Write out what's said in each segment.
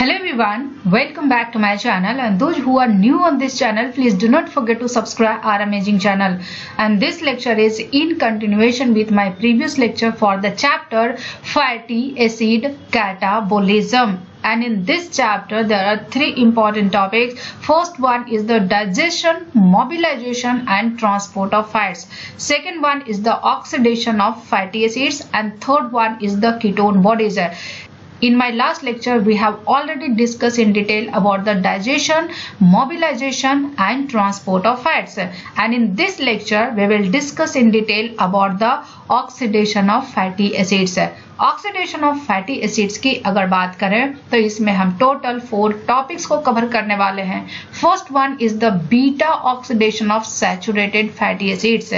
Hello everyone, welcome back to my channel, and those who are new on this channel, please do not forget to subscribe our amazing channel. And this lecture is in continuation with my previous lecture for the chapter fatty acid catabolism. And in this chapter there are three important topics. First one is the digestion, mobilization and transport of fats. Second one is the oxidation of fatty acids, and third one is the ketone bodies. In my last lecture, we have already discussed in detail about the digestion, mobilization and transport of fats. And in this lecture, we will discuss in detail about the oxidation of fatty acids. Oxidation of fatty acids की अगर बात करें तो इसमें हम total 4 topics को cover करने वाले हैं. First one is the beta oxidation of saturated fatty acids.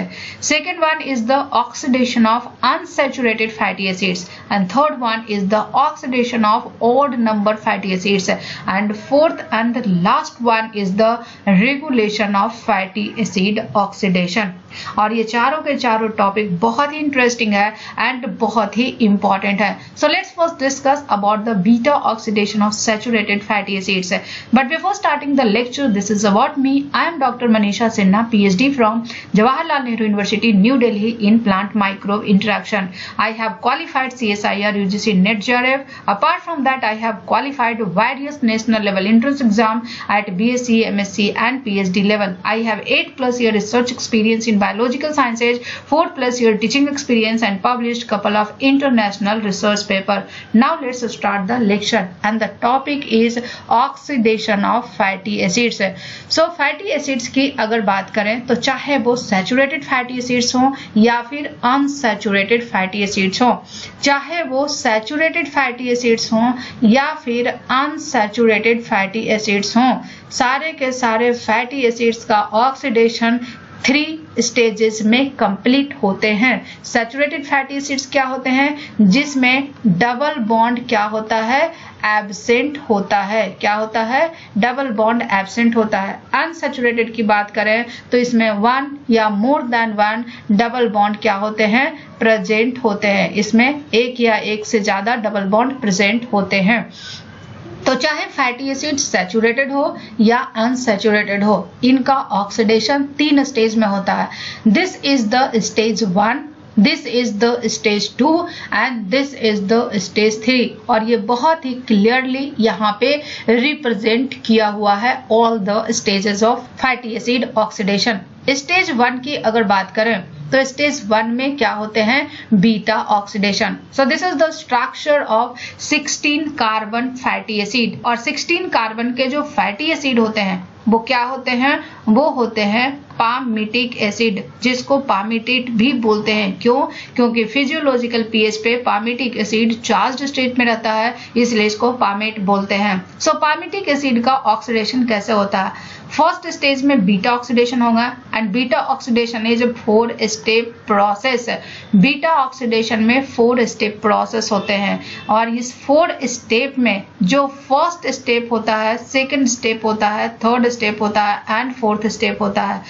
Second one is the oxidation of unsaturated fatty acids, and third one is the oxidation of odd number fatty acids, and fourth and last one is the regulation of fatty acid oxidation. और ये चारों के चारों topic बहुत ही interesting है and बहुत ही important है. So let's first discuss about the beta oxidation of saturated fatty acids. But before starting the lecture, this is about me. I am doctor Manisha Sinha, PhD from Jawaharlal Nehru university, new Delhi, in plant microbe interaction. I have qualified CSIR UGC NET JRF. Apart from that, I have qualified various national level entrance exam at BSc, MSc and PhD level. I have 8+ year research experience in biological sciences, 4+ year teaching experience and published couple of international research paper. Now let's start the lecture, and the topic is oxidation of fatty acids. So fatty acids की अगर बात करें तो चाहे वो saturated fatty acids हो या फिर अनसैचुरेटेड फैटी एसिड्स हो, चाहे वो सैचुरेटेड फैटी एसिड्स हो या फिर अनसैचुरेटेड फैटी एसिड्स हो, सारे के सारे फैटी एसिड्स का ऑक्सीडेशन 3 स्टेजेस में कंप्लीट होते हैं. सैचुरेटेड फैटी एसिड्स क्या होते हैं? जिसमें डबल बॉन्ड क्या होता है? एब्सेंट होता है. क्या होता है? डबल बॉन्ड एब्सेंट होता है. अनसैचुरेटेड की बात करें तो इसमें 1 या मोर देन 1 डबल बॉन्ड क्या होते हैं? प्रेजेंट होते हैं. इसमें एक या एक से ज्यादा डबल बॉन्ड प्रेजेंट होते हैं. तो चाहे फैटी एसिड सैचुरेटेड हो या अनसैचुरेटेड हो, इनका ऑक्सीडेशन 3 स्टेज में होता है. This is the stage 1, this is the stage 2 and this is the stage 3. और ये बहुत ही क्लियरली यहाँ पे रिप्रेजेंट किया हुआ है all the stages of fatty acid oxidation. Stage 1 की अगर बात करें तो स्टेज 1 में क्या होते हैं? Beta oxidation. So this is the structure of 16 carbon fatty acid. और 16 कार्बन के जो फैटी एसिड होते हैं वो क्या होते हैं? वो होते हैं पामिटिक एसिड, जिसको पामिटेट भी बोलते हैं. क्यों? क्योंकि फिजियोलॉजिकल पीएच पे पामिटिक एसिड चार्ज्ड स्टेट में रहता है, इसलिए इसको पामेट बोलते हैं. सो पामिटिक एसिड का ऑक्सीडेशन कैसे होता है? फर्स्ट स्टेज में बीटा ऑक्सीडेशन होगा, and beta oxidation is 4 step process. Beta oxidation में 4 स्टेप प्रोसेस होते हैं, और इस 4 स्टेप में जो फर्स्ट स्टेप होता है, सेकंड स्टेप होता है, थर्ड स्टेप होता है एंड फोर्थ स्टेप होता है.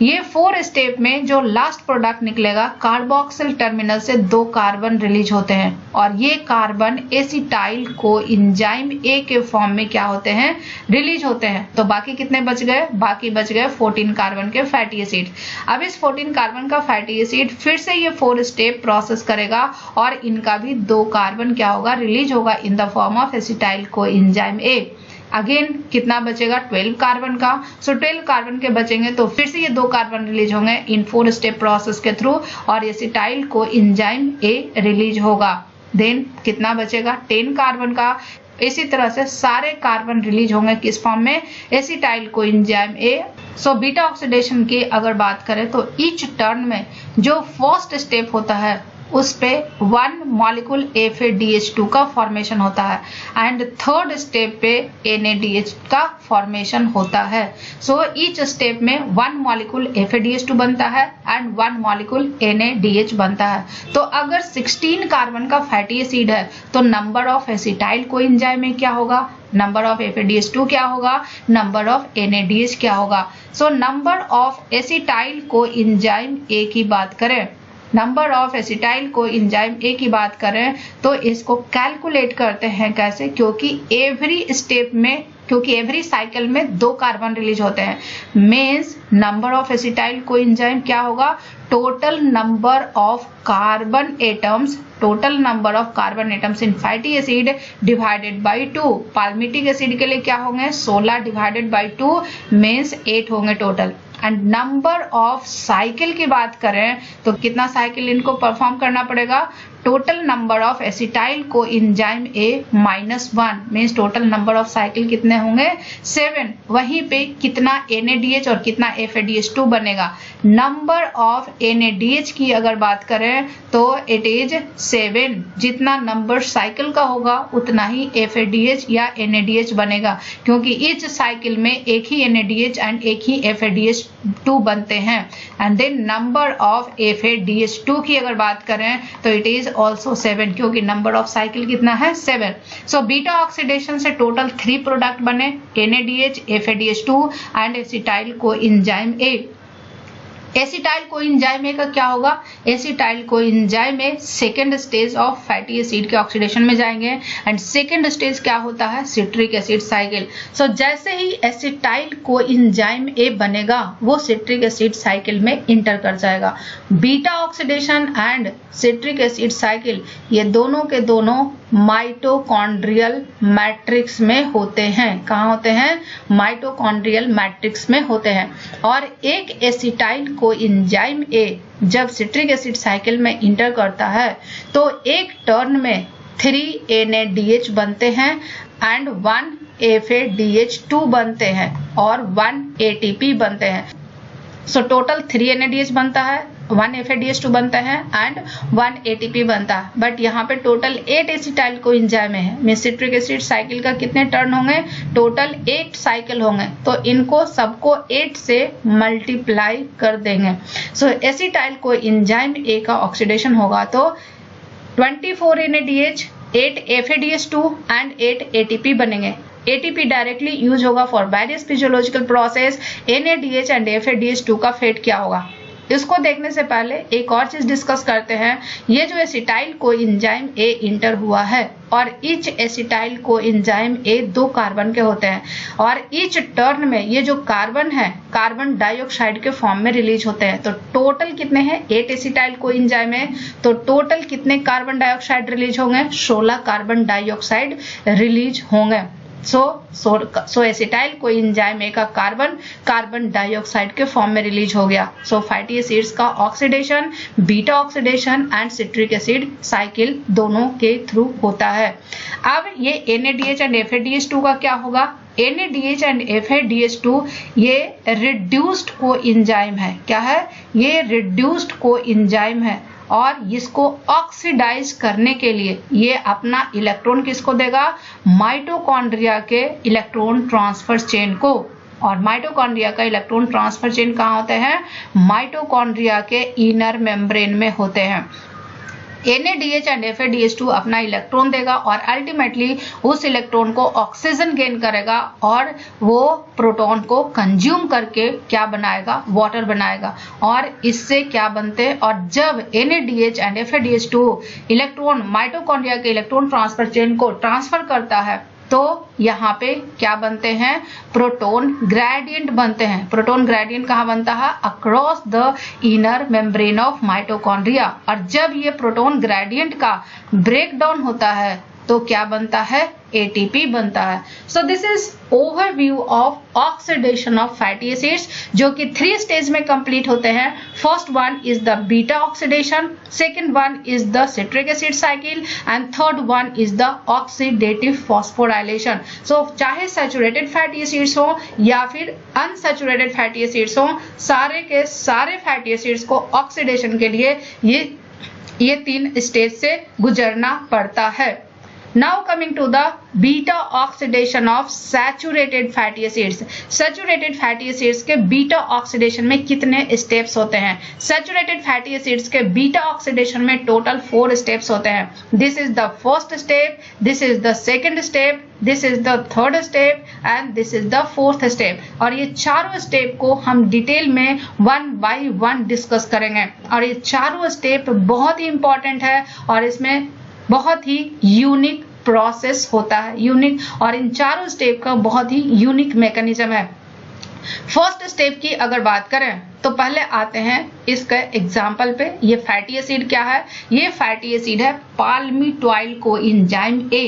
ये 4 स्टेप में जो लास्ट प्रोडक्ट निकलेगा, कार्बोक्सिल टर्मिनल से 2 कार्बन रिलीज होते हैं, और ये कार्बन एसिटाइल को एंजाइम ए के फॉर्म में क्या होते हैं? रिलीज होते हैं. तो बाकी कितने बच गए? बाकी बच गए 14 कार्बन के फैटी एसिड. अब इस 14 कार्बन का फैटी एसिड फिर से ये 4 स्टेप प्रोसेस करेगा, और इनका भी 2 कार्बन क्या होगा? रिलीज होगा in the form of acetyl coenzyme A. Again कितना बचेगा? 12 कार्बन का. सो 12 कार्बन के बचेंगे तो फिर से ये 2 कार्बन रिलीज होंगे इन 4 स्टेप प्रोसेस के थ्रू, और acetyl coenzyme A release होगा. देन कितना बचेगा? 10 कार्बन का. इसी तरह से सारे कार्बन रिलीज होंगे किस फॉर्म में? एसिटाइल को एंजाइम ए. सो बीटा ऑक्सीडेशन की अगर बात करें तो ईच टर्न में जो फर्स्ट स्टेप होता है उस पे 1 मॉलिक्यूल FADH2 का फॉर्मेशन होता है, एंड थर्ड स्टेप पे NADH का फॉर्मेशन होता है. सो ईच स्टेप में 1 मॉलिक्यूल FADH2 बनता है एंड 1 मॉलिक्यूल NADH बनता है. तो अगर 16 कार्बन का फैटी एसिड है तो number of acetyl co enzyme में क्या होगा? नंबर ऑफ FADH2 क्या होगा? नंबर ऑफ NADH क्या होगा? So number of acetyl coenzyme ए की बात करें, number of acetyl coenzyme ए की बात करें तो इसको कैलकुलेट करते हैं कैसे, क्योंकि एवरी साइकिल में 2 कार्बन रिलीज होते हैं। Means number of acetyl co enzyme क्या होगा, total number of carbon atoms in fatty acid divided by 2। Palmitic acid के लिए क्या होंगे, 16 डिवाइडेड बाई 2 मीन्स 8 होंगे total. And number of cycle की बात करें तो कितना साइकिल इनको परफॉर्म करना पड़ेगा, total number of acetyl coenzyme A -1 means total number of cycle कितने होंगे, 7। वहीं पे कितना NADH और कितना FADH2 बनेगा। नंबर ऑफ NADH की अगर बात करें तो इट इज 7। जितना नंबर साइकिल का होगा उतना ही FADH या NADH बनेगा, क्योंकि इस साइकिल में एक ही NADH एंड एक ही FADH2 बनते हैं। And then number of FADH2 की अगर बात करें तो इट इज ऑल्सो 7, क्योंकि नंबर ऑफ साइकिल कितना है, 7। सो बीटा ऑक्सीडेशन से टोटल 3 प्रोडक्ट बने, NADH, FADH2 and acetyl coenzyme A. Acetyl coenzyme ए का क्या होगा, acetyl coenzyme A second stage of fatty acid के ऑक्सीडेशन में जाएंगे। एंड सेकेंड स्टेज क्या होता है, सिट्रिक एसिड साइकिल। सो जैसे ही एसिटाइल को एंजाइम ए बनेगा वो सिट्रिक एसिड साइकिल में इंटर कर जाएगा। Beta oxidation and citric acid cycle ये दोनों के दोनों माइटोकॉन्ड्रियल मैट्रिक्स में होते हैं। कहाँ होते हैं, माइटोकॉन्ड्रियल मैट्रिक्स में होते हैं। और एक एसिटाइल को एंजाइम ए जब सिट्रिक एसिड साइकिल में इंटर करता है तो एक टर्न में 3 NADH बनते हैं एंड 1 FADH2 बनते हैं और 1 ATP बनते हैं। सो टोटल 3 NADH बनता है, 1 FADH2 बनता है एंड 1 ATP बनता है। बट यहाँ पे टोटल 8 एसिटाइल को एंजाइम है। मींस सिट्रिक एसिड साइकिल का कितने टर्न होंगे, टोटल 8 साइकिल होंगे। तो इनको सबको 8 से मल्टीप्लाई कर देंगे। सो एसिटाइल को एंजाइम ए का ऑक्सीडेशन होगा तो 24 NADH, 8 FADH2 एंड 8 ATP बनेंगे। ATP डायरेक्टली यूज होगा for various physiological process. NADH and FADH2 का फेट क्या होगा, इसको देखने से पहले एक और चीज डिस्कस करते हैं। ये जो acetyl coenzyme A inter हुआ है और ईच एसिटाइल को एंजाइम ए 2 कार्बन के होते हैं और ईच टर्न में ये जो कार्बन है कार्बन डाइऑक्साइड के फॉर्म में रिलीज होते हैं। तो टोटल कितने हैं, 8 एसिटाइल को एंजाइम है तो टोटल कितने कार्बन डाइऑक्साइड रिलीज होंगे, 16 कार्बन डाइऑक्साइड रिलीज होंगे। सो एसिटाइल को एंजाइम ए का कार्बन डाइऑक्साइड के फॉर्म में रिलीज हो गया। सो फैटी एसिड्स का oxidation beta oxidation and citric acid cycle दोनों के थ्रू होता है। अब ये NADH एंड FADH2 का क्या होगा, NADH एंड FADH2 ये रिड्यूस्ड को एंजाइम है। क्या है, ये रिड्यूस्ड को एंजाइम है और इसको ऑक्सीडाइज करने के लिए ये अपना इलेक्ट्रॉन किसको देगा, माइटोकॉन्ड्रिया के इलेक्ट्रॉन ट्रांसफर चेन को। और माइटोकॉन्ड्रिया का इलेक्ट्रॉन ट्रांसफर चेन कहाँ होते हैं, माइटोकॉन्ड्रिया के इनर मेम्ब्रेन में होते हैं। NADH एंड FADH2 अपना इलेक्ट्रॉन देगा और अल्टीमेटली उस इलेक्ट्रॉन को ऑक्सीजन गेन करेगा और वो प्रोटॉन को कंज्यूम करके क्या बनाएगा, वाटर बनाएगा। और इससे क्या बनते हैं, और जब NADH and FADH2 electron mitochondria के इलेक्ट्रॉन ट्रांसफर चेन को ट्रांसफर करता है तो यहाँ पे क्या बनते हैं, प्रोटॉन ग्रेडियंट बनते हैं। प्रोटॉन ग्रेडियंट कहाँ बनता है, across the inner membrane of mitochondria. और जब ये प्रोटॉन ग्रेडियंट का ब्रेक डाउन होता है तो क्या बनता है, ATP बनता है। So this is overview of oxidation of fatty acids जो कि 3 स्टेज में कंप्लीट होते हैं। First one is the beta oxidation, second one is the citric acid cycle and third one is the oxidative phosphorylation. So चाहे saturated fatty acids हो या फिर unsaturated fatty acids हो, सारे के सारे फैटी एसिड्स को ऑक्सीडेशन के लिए ये 3 स्टेज से गुजरना पड़ता है। Now coming to the beta oxidation of saturated fatty acids. Saturated fatty acids के बीटा ऑक्सीडेशन में कितने स्टेप्स होते हैं? सैचुरेटेड फैटी एसिड्स के बीटा ऑक्सीडेशन में टोटल 4 स्टेप्स होते हैं। This is the first step, this is the second step, this is the third step and this is the fourth step. और ये चारों स्टेप को हम डिटेल में 1 बाय 1 डिस्कस करेंगे। और ये चारों स्टेप बहुत ही इंपॉर्टेंट है और इसमें बहुत ही यूनिक प्रोसेस होता है, यूनिक, और इन चारों स्टेप का बहुत ही यूनिक मैकेनिज्म है। फर्स्ट स्टेप की अगर बात करें तो पहले आते हैं इसका एग्जाम्पल पे। ये फैटी एसिड क्या है? ये फैटी एसिड है palmitoyl coenzyme A.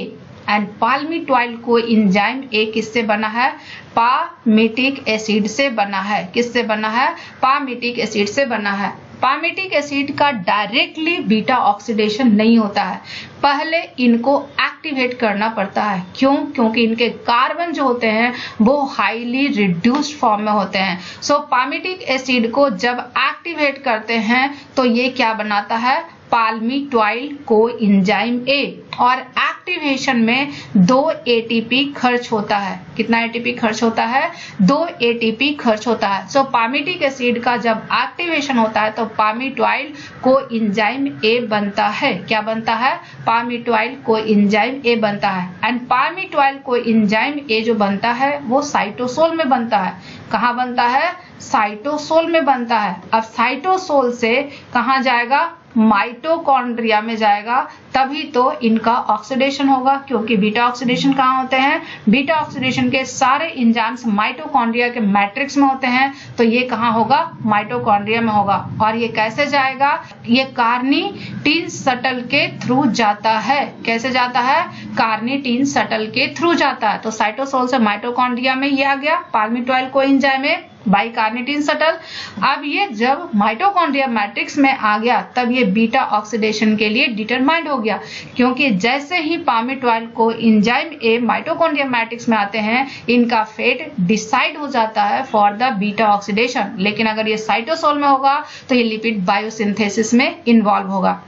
And palmitoyl coenzyme A किससे बना है? पामिटिक एसिड से बना है। किससे बना है? पामिटिक एसिड से बना है। पामिटिक एसिड का डायरेक्टली बीटा ऑक्सीडेशन नहीं होता है, पहले इनको एक्टिवेट करना पड़ता है। क्यों? क्योंकि इनके कार्बन जो होते हैं वो हाईली रिड्यूस्ड फॉर्म में होते हैं। सो पामिटिक एसिड को जब एक्टिवेट करते हैं तो ये क्या बनाता है? Palmitoyl coenzyme A. और एक्टिवेशन में 2 ATP खर्च होता है। कितना ATP खर्च होता है? 2 ATP खर्च होता है। सो पामिटिक एसिड का जब एक्टिवेशन होता है तो पामिटॉइल कोएंजाइम ए बनता है। क्या बनता है? पामिटॉइल कोएंजाइम ए बनता है। एंड पामिटॉइल कोएंजाइम ए जो बनता है वो साइटोसोल में बनता है। कहाँ बनता है? साइटोसोल में बनता है। अब साइटोसोल से कहाँ जाएगा? माइटोकॉन्ड्रिया में जाएगा, तभी तो इनका ऑक्सीडेशन होगा। क्योंकि बीटा ऑक्सीडेशन कहाँ होते हैं? बीटा ऑक्सीडेशन के सारे एंजाइम्स माइटोकॉन्ड्रिया के मैट्रिक्स में होते हैं, तो ये कहाँ होगा? माइटोकॉन्ड्रिया में होगा। और ये कैसे जाएगा? ये कार्निटिन शटल के थ्रू जाता है। कैसे जाता है? कार्निटिन शटल के थ्रू जाता है। तो साइटोसोल से माइटोकॉन्ड्रिया में ये आ गया पाल्मिटॉइल कोएंजाइम में बाई कार्निटिन शटल। अब ये जब माइटोकॉन्ड्रिया मैट्रिक्स में आ गया तब ये बीटा ऑक्सीडेशन के लिए डिटरमाइंड हो गया। क्योंकि जैसे ही पामिटॉइल कोएंजाइम ए माइटोकॉन्ड्रिया मैट्रिक्स में आते हैं इनका फेट डिसाइड हो जाता है फॉर द बीटा ऑक्सीडेशन। लेकिन अगर ये साइटोसोल में होगा तो ये लिपिड बायोसिंथेसिस में इन्वॉल्व होगा।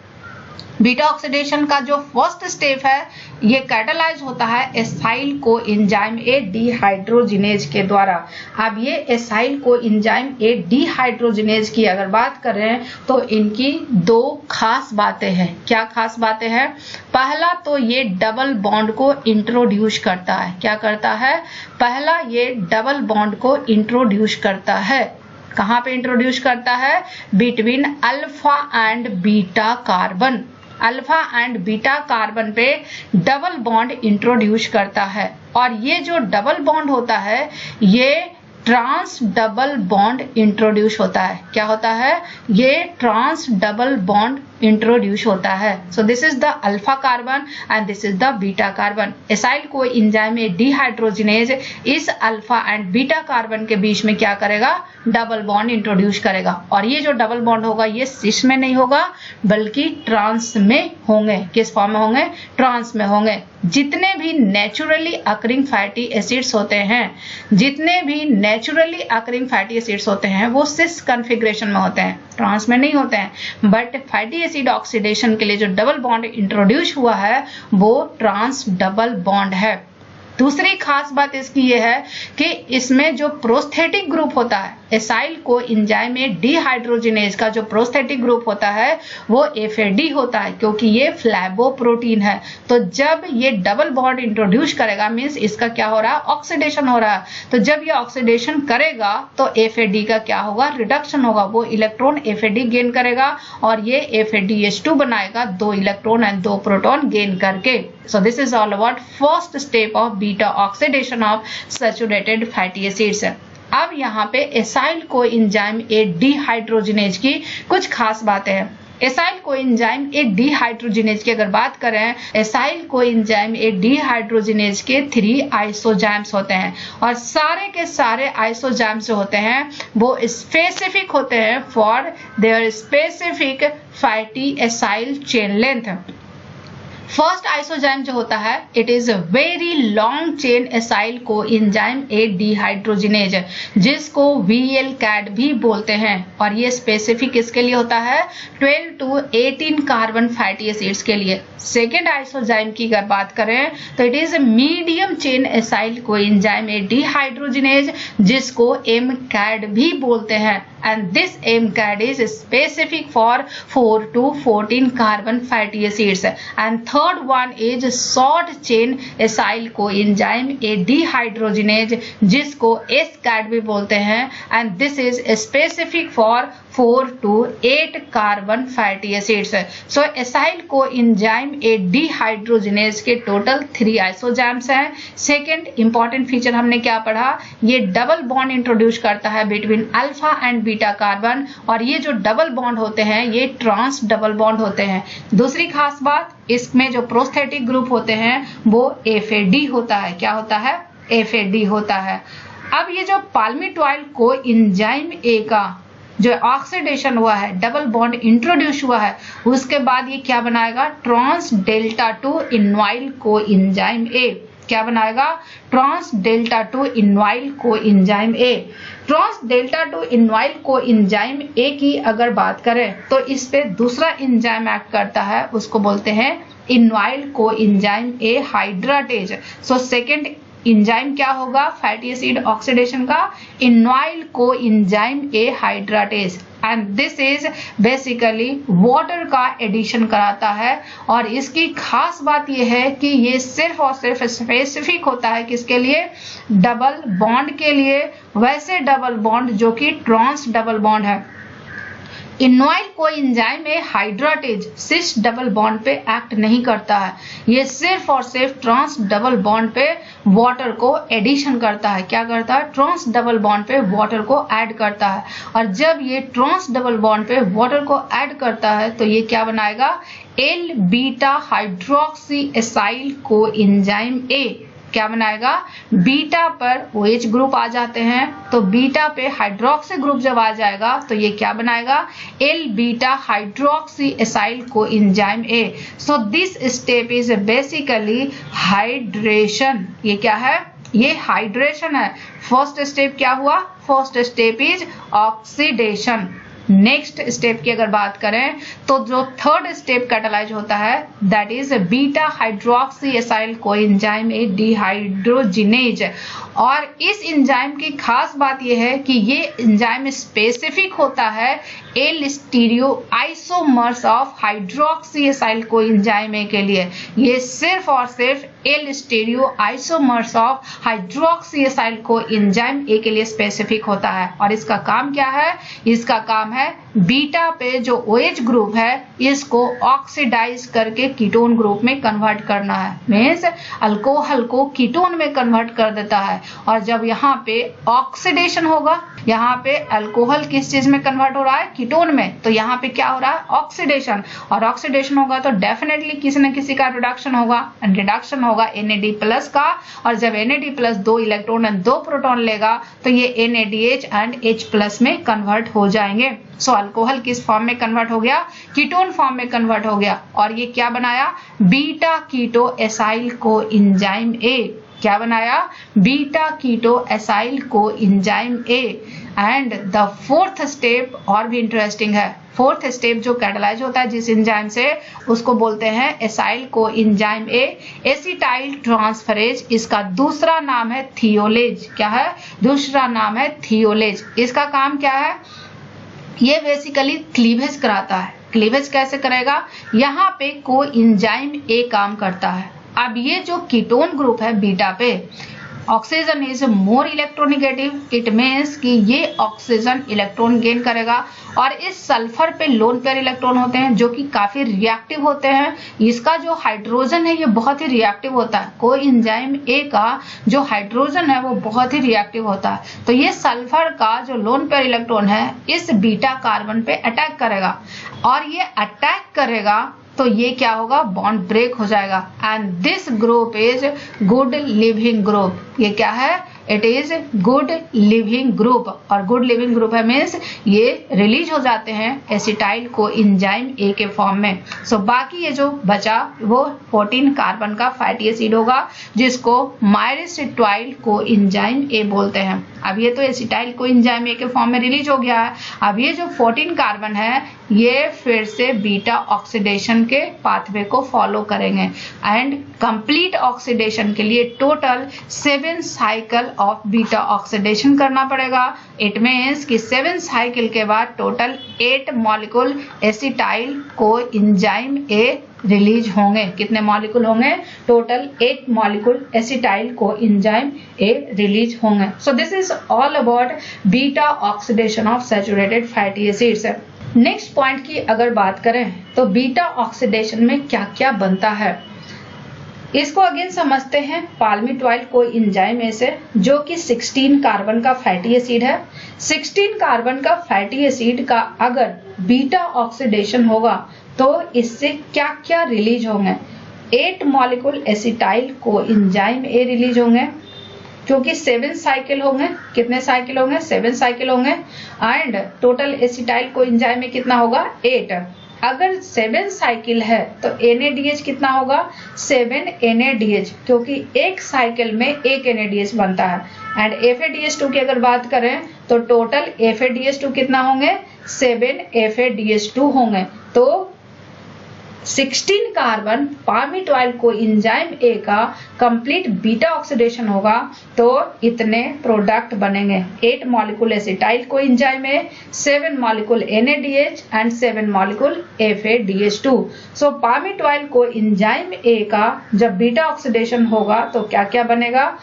बीटा ऑक्सीडेशन का जो फर्स्ट स्टेप है ये कैटालाइज होता है एसाइल कोएंजाइम ए डिहाइड्रोजिनेज के द्वारा। अब ये एसाइल कोएंजाइम ए डिहाइड्रोजिनेज की अगर बात करें तो इनकी 2 खास बातें हैं। क्या खास बातें हैं? पहला तो ये डबल बॉन्ड को इंट्रोड्यूस करता है। क्या करता है? पहला ये डबल बॉन्ड को इंट्रोड्यूस करता है। कहाँ पे इंट्रोड्यूस करता है? Between alpha and beta carbon. Alpha and beta carbon पे डबल बॉन्ड इंट्रोड्यूस करता है। और ये जो डबल बॉन्ड होता है ये ट्रांस डबल बॉन्ड इंट्रोड्यूस होता है। क्या होता है? ये ट्रांस डबल बॉन्ड इंट्रोड्यूस होता है। So this is the alpha carbon and this is the beta carbon. Acyl coenzyme A dehydrogenase इस अल्फा एंड बीटा कार्बन के बीच में क्या करेगा? डबल बॉन्ड इंट्रोड्यूस करेगा। और ये जो डबल बॉन्ड होगा ये सिस में नहीं होगा बल्कि ट्रांस में होंगे। किस फॉर्म में होंगे? ट्रांस में होंगे। जितने भी नेचुरली अकरिंग फैटी एसिड्स होते हैं, जितने भी नेचुरली अकरिंग फैटी एसिड्स होते हैं वो सिस कॉन्फ़िगरेशन में होते हैं, ट्रांस में नहीं होते हैं। बट फैटी एसिड ऑक्सीडेशन के लिए जो डबल बॉन्ड इंट्रोड्यूस हुआ है वो ट्रांस डबल बॉन्ड है। दूसरी खास बात इसकी ये है कि इसमें जो प्रोस्थेटिक ग्रुप होता है एसाइल कोएंजाइम ए डिहाइड्रोजिनेज का जो प्रोस्थेटिक ग्रुप होता है वो FAD होता है क्योंकि ये फ्लैवोप्रोटीन है। तो जब ये डबल बॉन्ड इंट्रोड्यूस करेगा मींस इसका क्या हो रहा है? ऑक्सीडेशन हो रहा है। तो जब ये ऑक्सीडेशन करेगा तो FAD का क्या होगा? रिडक्शन होगा। वो इलेक्ट्रॉन FAD गेन करेगा और ये FADH2 बनाएगा 2 इलेक्ट्रॉन एंड 2 प्रोटॉन गेन करके। So this is all about first step of beta oxidation of saturated fatty acids. अब यहाँ पे एसाइल कोएंजाइम ए डिहाइड्रोजिनेज की कुछ खास बातें हैं। एसाइल कोएंजाइम ए डिहाइड्रोजिनेज की अगर बात करें, एसाइल कोएंजाइम ए डिहाइड्रोजिनेज के 3 आइसोजाइम्स होते हैं और सारे के सारे आइसोजाइम्स जो होते हैं वो स्पेसिफिक होते हैं for their specific fatty acyl chain length. First isozyme जो होता है it is very long chain acyl coenzyme A dehydrogenase, जिसको VLCAD भी बोलते हैं, और ये स्पेसिफिक किसके लिए होता है 12 to 18 कार्बन फैटी एसिड्स के लिए। सेकेंड आइसोजाइम की अगर बात करें तो it is medium chain acyl coenzyme A dehydrogenase, जिसको MCAD भी बोलते हैं, and this MCAD is specific for 4 to 14 carbon fatty acids, and third one is short chain acyl coenzyme a dehydrogenase, जिसको SCAD भी बोलते हैं, and this is specific for 4 to 8 carbon fatty acids. So acyl coenzyme a dehydrogenase के total 3 आइसोजाइम्स हैं। Second important feature हमने क्या पढ़ा, ये डबल बॉन्ड इंट्रोड्यूस करता है between alpha and beta carbon, और ये जो डबल बॉन्ड होते हैं ये ट्रांस डबल बॉन्ड होते हैं। दूसरी खास बात, इसमें जो प्रोस्थेटिक ग्रुप होते हैं वो FAD होता है। क्या होता है? FAD होता है। अब ये जो पाल्मिटॉइल कोएंजाइम ए का जो ऑक्सीडेशन हुआ है, डबल बॉन्ड इंट्रोड्यूस हुआ है, उसके बाद ये क्या बनाएगा, trans delta 2 enoyl coenzyme A. क्या बनाएगा? Trans delta 2 enoyl coenzyme A. Trans delta 2 enoyl coenzyme A की अगर बात करें तो इस पे दूसरा एंजाइम एक्ट करता है, उसको बोलते हैं enoyl coenzyme A hydratase. So second enzyme क्या होगा फैटी एसिड ऑक्सीडेशन का, enoyl coenzyme A hydratase, and this is basically water का एडिशन कराता है। और इसकी खास बात यह है कि ये सिर्फ और सिर्फ स्पेसिफिक होता है किसके लिए, डबल बॉन्ड के लिए, वैसे डबल बॉन्ड जो कि ट्रांस डबल बॉन्ड है। इनवाइल कोएंजाइम में हाइड्राटेज सिस डबल बॉन्ड पे एक्ट नहीं करता है, ये सिर्फ और सिर्फ ट्रांस डबल बॉन्ड पे वाटर को एडिशन करता है। क्या करता है? ट्रांस डबल बॉन्ड पे वाटर को ऐड करता है, और जब ये ट्रांस डबल बॉन्ड पे वाटर को ऐड करता है तो ये क्या बनाएगा, L beta hydroxy acyl coenzyme A. क्या बनाएगा, बीटा पर OH ग्रुप आ जाते हैं, तो बीटा पे हाइड्रोक्सी ग्रुप जब आ जाएगा तो ये क्या बनाएगा, L beta hydroxy acyl coenzyme A. So this step is basically hydration. ये क्या है, ये हाइड्रेशन है। फर्स्ट स्टेप क्या हुआ, first step is oxidation. Next step की अगर बात करें तो जो थर्ड स्टेप कैटालाइज होता है that is beta hydroxy acyl coenzyme A dehydrogenase. और इस एंजाइम की खास बात यह है कि ये एंजाइम स्पेसिफिक होता है L stereo isomers of hydroxy acyl coenzyme ए के लिए। ये सिर्फ और सिर्फ L stereo isomers of hydroxy acyl coenzyme ए के लिए स्पेसिफिक होता है। और इसका काम क्या है, इसका काम है बीटा पे जो OH ग्रुप है इसको ऑक्सीडाइज करके कीटोन ग्रुप में कन्वर्ट करना है, मींस अल्कोहल को कीटोन में कन्वर्ट कर देता है। और जब यहाँ पे ऑक्सीडेशन होगा, यहाँ पे अल्कोहल किस चीज में कन्वर्ट हो रहा है, कीटोन में, तो यहाँ पे क्या हो रहा है, ऑक्सीडेशन। और ऑक्सीडेशन होगा तो डेफिनेटली किसी न किसी का रिडक्शन होगा, रिडक्शन होगा NAD+ का, और जब NAD+ 2 इलेक्ट्रॉन एंड 2 प्रोटॉन लेगा तो ये NADH एंड H+ में कन्वर्ट हो जाएंगे। सो अल्कोहल किस फॉर्म में कन्वर्ट हो गया, कीटोन फॉर्म में कन्वर्ट हो गया, और ये क्या बनाया, beta keto acyl coenzyme A. क्या बनाया, beta keto acyl coenzyme A. And the fourth step और भी इंटरेस्टिंग है। फोर्थ स्टेप जो कैटालाइज होता है जिस एंजाइम से, उसको बोलते हैं acyl coenzyme A acetyl transferase. इसका दूसरा नाम है थियोलेज। क्या है, दूसरा नाम है थियोलेज। इसका काम क्या है, ये बेसिकली क्लीवेज कराता है। क्लीवेज कैसे करेगा, यहाँ पे कोएंजाइम ए काम करता है। अब ये जो कीटोन ग्रुप है बीटा पे, oxygen is more electronegative, it means कि ये ऑक्सीजन इलेक्ट्रॉन गेन करेगा। और इस सल्फर पे लोन पेयर इलेक्ट्रॉन होते हैं जो कि काफी रिएक्टिव होते हैं। इसका जो हाइड्रोजन है ये बहुत ही रिएक्टिव होता है। कोएंजाइम ए का जो हाइड्रोजन है वो बहुत ही रिएक्टिव होता है। तो ये सल्फर का जो लोन पेयर इलेक्ट्रॉन है इस बीटा कार्बन पे अटैक करेगा, और ये अटैक करेगा तो ये क्या होगा, बॉन्ड ब्रेक हो जाएगा। And this group is good leaving group. ये क्या है, it is good leaving group, और गुड लिविंग ग्रुप है मीन्स ये रिलीज हो जाते हैं एसिटाइल को एंजाइम ए के फॉर्म में। सो बाकी ये जो बचा वो 14 कार्बन का फैटी एसिड होगा जिसको मायरेसिटाइल को एंजाइम ए बोलते हैं। अब ये तो एसिटाइल को एंजाइम ए के फॉर्म में रिलीज हो गया है। अब ये जो 14 कार्बन है ये फिर से बीटा ऑक्सीडेशन के पाथवे को फॉलो करेंगे एंड कंप्लीट ऑक्सीडेशन के लिए total 7 cycle of beta oxidation करना पड़ेगा। इट मीन्स कि 7 साइकिल के बाद total 8 molecule acetyl coenzyme A release होंगे। कितने मॉलिक्यूल होंगे? Total 8 molecule acetyl coenzyme A release होंगे। So this is all about beta oxidation of saturated fatty acids. Next point की अगर बात करें तो बीटा ऑक्सीडेशन में क्या क्या बनता है इसको अगेन समझते हैं पाल्मिटॉइल को एंजाइम ए से, जो कि 16 कार्बन का फैटी एसिड है। 16 कार्बन का फैटी एसिड का अगर बीटा ऑक्सीडेशन होगा तो इससे क्या क्या रिलीज होंगे? 8 molecule acetyl coenzyme A release होंगे क्योंकि 7 साइकिल होंगे। कितने साइकिल होंगे? 7 साइकिल होंगे and total acetyl co enzyme में कितना होगा? 8। अगर 7 साइकिल है तो NADH कितना होगा? 7 NADH, क्योंकि एक साइकिल में एक NADH बनता है। एंड FADH2 की अगर बात करें तो टोटल FADH2 कितना होंगे? 7 FADH2 होंगे। तो 16 कार्बन पाल्मिटॉइल को एंजाइम ए का कंप्लीट बीटा ऑक्सीडेशन होगा तो इतने प्रोडक्ट बनेंगे। 8 molecule acetyl coenzyme A, 7 molecule NADH and 7 molecule FADH2। सो पाल्मिटॉइल को एंजाइम ए का जब बीटा ऑक्सीडेशन होगा तो क्या क्या बनेगा?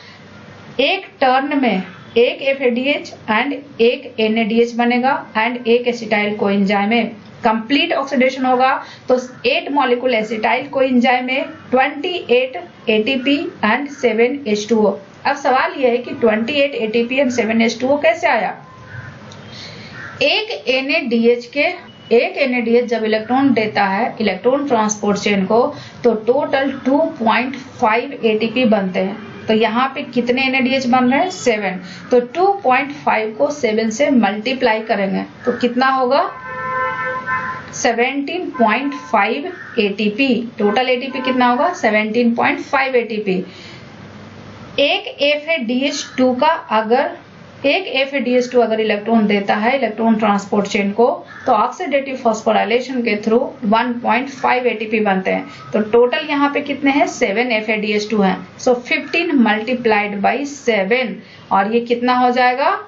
एक टर्न में एक FADH एंड एक NADH बनेगा एंड एक एसिटाइल को एंजाइम ए। कंप्लीट ऑक्सीडेशन होगा तो 8 मॉलिक्यूल एसिटाइल को एंजाइम में 28 ATP एंड 7 H2O। अब सवाल यह है कि 28 ATP एंड 7 H2O कैसे आया? एक NADH जब इलेक्ट्रॉन देता है इलेक्ट्रॉन ट्रांसपोर्ट चेन को तो टोटल 2.5 ATP बनते हैं। तो यहाँ पे कितने NADH बन रहे हैं? 7। तो 2.5 को 7 से मल्टीप्लाई करेंगे तो कितना होगा? 17.5 ATP। टोटल ATP कितना होगा? 17.5 ATP। एक FADH2 अगर इलेक्ट्रॉन देता है इलेक्ट्रॉन ट्रांसपोर्ट चेन को तो ऑक्सीडेटिव फॉस्फोराइलेशन के थ्रू 1.5 ATP बनते हैं। तो टोटल यहाँ पे कितने हैं? 7 FADH2 हैं। सो 15 मल्टीप्लाइड बाई 7 और ये कितना हो जाएगा?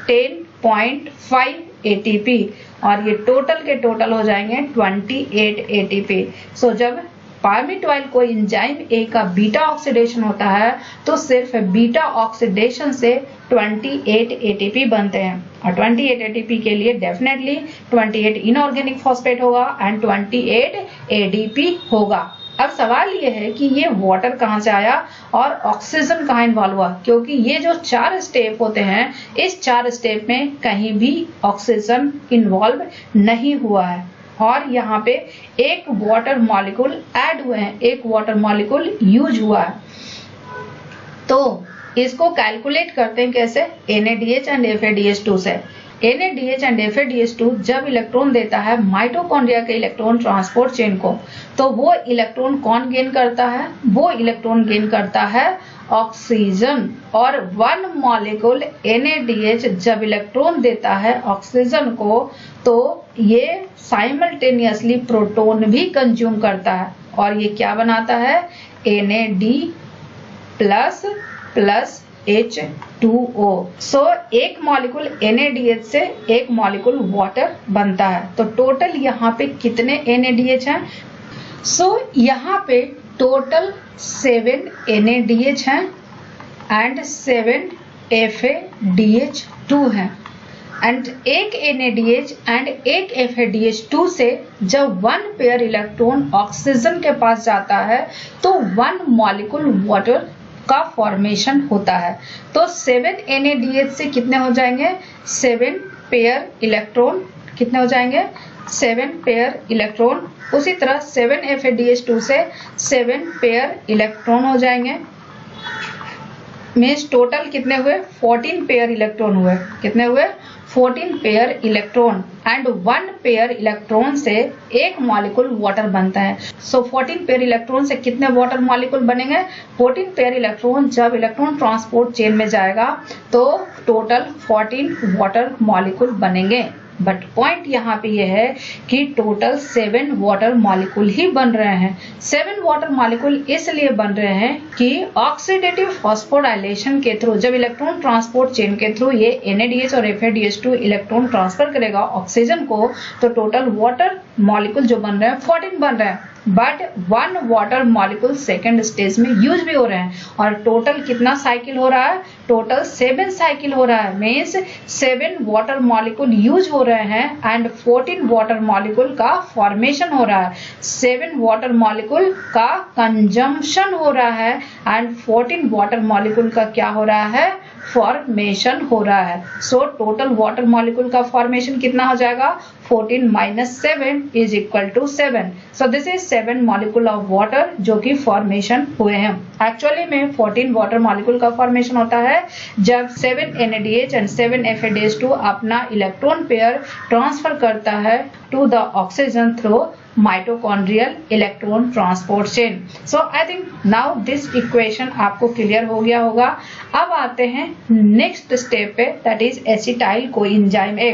10.5 ATP और ये टोटल के टोटल हो जाएंगे 28 ATP। सो जब पाल्मिटॉइल को एंजाइम ए का बीटा ऑक्सीडेशन होता है तो सिर्फ बीटा ऑक्सीडेशन से 28 ATP बनते हैं और 28 ATP के लिए डेफिनेटली 28 इनऑर्गेनिक फॉस्फेट होगा एंड 28 ADP होगा। अब सवाल ये है कि ये वाटर कहाँ से आया और ऑक्सीजन कहाँ इन्वॉल्व हुआ, क्योंकि ये जो 4 स्टेप होते हैं इस 4 स्टेप में कहीं भी ऑक्सीजन इन्वॉल्व नहीं हुआ है और यहाँ पे एक वाटर मॉलिक्यूल ऐड हुए हैं, एक वाटर मॉलिक्यूल यूज हुआ है। तो इसको कैलकुलेट करते हैं कैसे? NADH एंड FADH2 से। NADH एंड FADH2 जब इलेक्ट्रॉन देता है माइटोकॉन्ड्रिया के इलेक्ट्रॉन ट्रांसपोर्ट चेन को तो वो इलेक्ट्रॉन कौन गेन करता है? वो इलेक्ट्रॉन गेन करता है ऑक्सीजन। और 1 मॉलिक्यूल NADH जब इलेक्ट्रॉन देता है ऑक्सीजन को तो ये साइमल्टेनियसली प्रोटॉन भी कंज्यूम करता है और ये क्या बनाता है? NAD plus H2O। सो एक मॉलिक्यूल NADH से एक मॉलिक्यूल वाटर बनता है। तो टोटल यहाँ पे कितने NADH हैं? सो यहाँ पे टोटल 7 NADH हैं एंड 7 FADH2 हैं एंड एक NADH एंड एक FADH2 से जब 1 पेयर इलेक्ट्रॉन ऑक्सीजन के पास जाता है तो 1 मॉलिक्यूल वाटर का फॉर्मेशन होता है। तो 7 NADH से कितने हो जाएंगे? 7 पेयर इलेक्ट्रॉन कितने हो जाएंगे? 7 पेयर इलेक्ट्रॉन। उसी तरह 7 FADH2 से 7 पेयर इलेक्ट्रॉन हो जाएंगे मीन्स टोटल कितने हुए 14 पेयर इलेक्ट्रॉन हुए। कितने हुए 14 pair electron and 1 pair electron से एक मॉलिक्यूल वाटर बनता है। सो 14 पेयर इलेक्ट्रॉन से कितने वाटर मॉलिक्यूल बनेंगे 14 पेयर इलेक्ट्रॉन जब इलेक्ट्रॉन ट्रांसपोर्ट चेन में जाएगा तो टोटल 14 वाटर मॉलिक्यूल बनेंगे। बट पॉइंट यहाँ पे ये है कि टोटल 7 वाटर मॉलिक्यूल ही बन रहे हैं। 7 वाटर मॉलिक्यूल इसलिए बन रहे हैं कि ऑक्सीडेटिव फॉस्फोराइलेशन के थ्रू जब इलेक्ट्रॉन ट्रांसपोर्ट चेन के थ्रू ये NADH और FADH2 इलेक्ट्रॉन ट्रांसफर करेगा ऑक्सीजन को, तो टोटल वाटर मॉलिक्यूल जो बन रहे हैं 14 बन रहे हैं। But 1 water molecule second stage में यूज भी हो रहे हैं और टोटल कितना साइकिल हो रहा है, टोटल 7 साइकिल हो रहा है। मीन्स 7 वाटर मॉलिक्यूल यूज हो रहे हैं एंड 14 वाटर मॉलिक्यूल का फॉर्मेशन हो रहा है। 7 वाटर मॉलिक्यूल का कंजम्पशन हो रहा है एंड 14 वाटर मॉलिक्यूल का क्या हो रहा है, फॉर्मेशन हो रहा है। सो टोटल वाटर मॉलिक्यूल का फॉर्मेशन कितना हो जाएगा 14 - 7 is equal to 7। So this is 7 molecule of water जो कि फॉर्मेशन हुए हैं। एक्चुअली में 14 वाटर मॉलिक्यूल का फॉर्मेशन होता है जब 7 NADH एंड 7 FADH2 अपना इलेक्ट्रॉन पेयर ट्रांसफर करता है to the oxygen through mitochondrial electron transport chain. So I think now this equation आपको क्लियर हो गया होगा। अब आते हैं नेक्स्ट स्टेप पे, that is acetyl coenzyme A।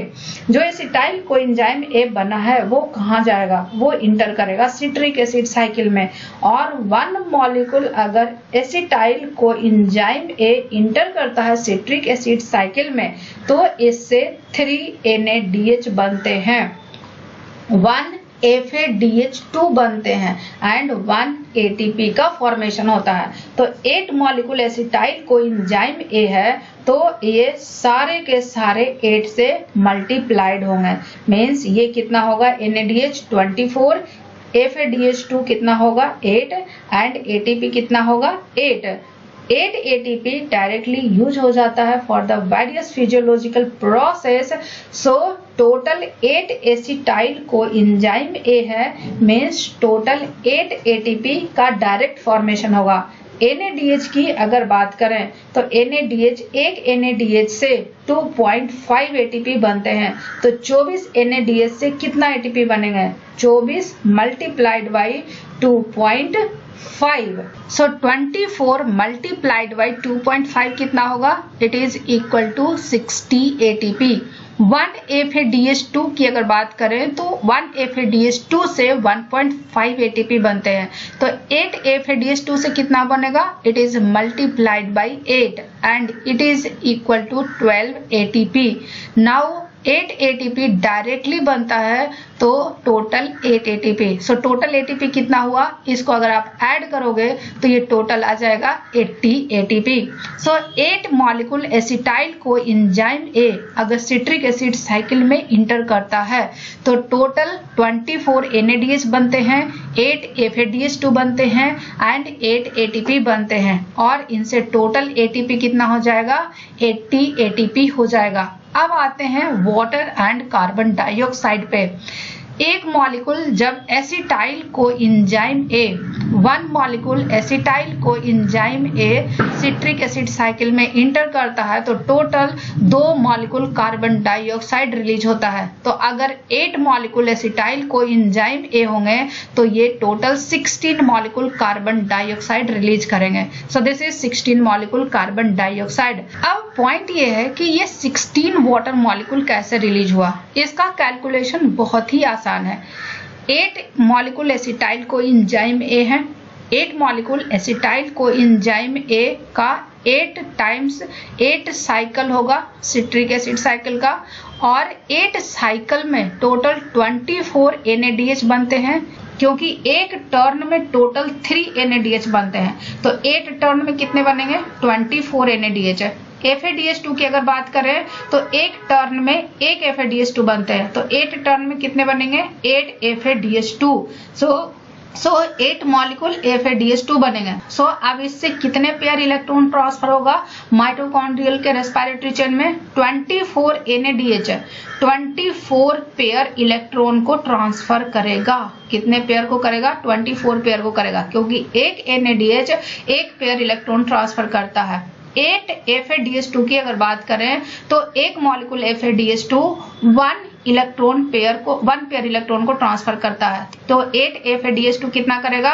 जो एसिटाइल कोएंजाइम A बना है वो कहाँ जाएगा, वो इंटर करेगा सिट्रिक एसिड साइकिल में। और 1 मॉलिक्यूल अगर एसिटाइल कोएंजाइम A इंटर करता है सिट्रिक एसिड साइकिल में तो इससे 3 NADH बनते हैं, 1 FADH2 बनते हैं एंड 1 ATP का फॉर्मेशन होता है। तो 8 मॉलिक्यूल एसिटाइल कोएंजाइम A है तो ये सारे के सारे 8 से मल्टीप्लाइड होंगे। मीन्स ये कितना होगा NADH 24, FADH2 कितना होगा 8 एंड ATP कितना होगा 8 ATP डायरेक्टली यूज हो जाता है for the various physiological process. So total 8 acetyl coenzyme A है, मीन्स टोटल 8 ATP का डायरेक्ट फॉर्मेशन होगा। NADH की अगर बात करें तो NADH एक NADH से 2.5 ATP बनते हैं। तो 24 NADH से कितना ATP बनेंगे 24 multiplied by 2.5। So 24 multiplied by 2.5 कितना होगा, it is equal to 60 ATP। 1 FADH2 की अगर बात करें तो 1 FADH2 से 1.5 ATP बनते हैं। तो 8 FADH2 से कितना बनेगा, it is multiplied by 8 and it is equal to 12 ATP। Now 8 ATP directly बनता है तो total 8 ATP। So total ATP कितना हुआ, इसको अगर आप ऐड करोगे तो ये टोटल आ जाएगा 80 ATP। So 8 molecule acetyl coenzyme A अगर सिट्रिक एसिड साइकिल में इंटर करता है तो टोटल 24 NADH बनते हैं, 8 FADH2 बनते हैं एंड 8 ATP बनते हैं और इनसे टोटल ATP कितना हो जाएगा 80 ATP हो जाएगा। अब आते हैं वाटर एंड कार्बन डाइऑक्साइड पे। एक मॉलिक्यूल जब acetyl coenzyme A 1 molecule acetyl coenzyme A citric acid cycle में इंटर करता है तो total 2 molecule carbon dioxide release होता है। तो अगर 8 मॉलिक्यूल एसिटाइल कोएंजाइम A होंगे तो ये total 16 molecule carbon dioxide release करेंगे। So this is 16 molecule carbon dioxide. अब पॉइंट ये है कि ये 16 वाटर मॉलिक्यूल कैसे रिलीज हुआ, इसका कैलकुलेशन बहुत ही आसान है। 8 मॉलिक्यूल एसिटाइल कोएंजाइम A है, 8 मॉलिक्यूल एसिटाइल कोएंजाइम A का 8 टाइम्स 8 साइकिल होगा सिट्रिक एसिड साइकिल का और 8 साइकिल में टोटल 24 NADH बनते हैं क्योंकि एक टर्न में टोटल 3 NADH बनते हैं। तो 8 टर्न में कितने बनेंगे 24 NADH है। FADH2 की अगर बात करें तो एक टर्न में एक FADH2 बनते हैं। तो 8 टर्न में कितने बनेंगे 8 FADH2। सो 8 मॉलिक्यूल FADH2 बनेंगे। सो अब इससे कितने पेयर इलेक्ट्रॉन ट्रांसफर होगा माइटोकॉन्ड्रियल के रेस्पिरेटरी चेन में 24 NADH है, 24 पेयर इलेक्ट्रॉन को ट्रांसफर करेगा। कितने पेयर को करेगा 24 पेयर को करेगा क्योंकि एक NADH एक पेयर इलेक्ट्रॉन ट्रांसफर करता है। 8 FADH2 की अगर बात करें तो एक मॉलिक्यूल FADH2 1 पेयर इलेक्ट्रॉन को ट्रांसफर करता है। तो 8 FADH2 कितना करेगा,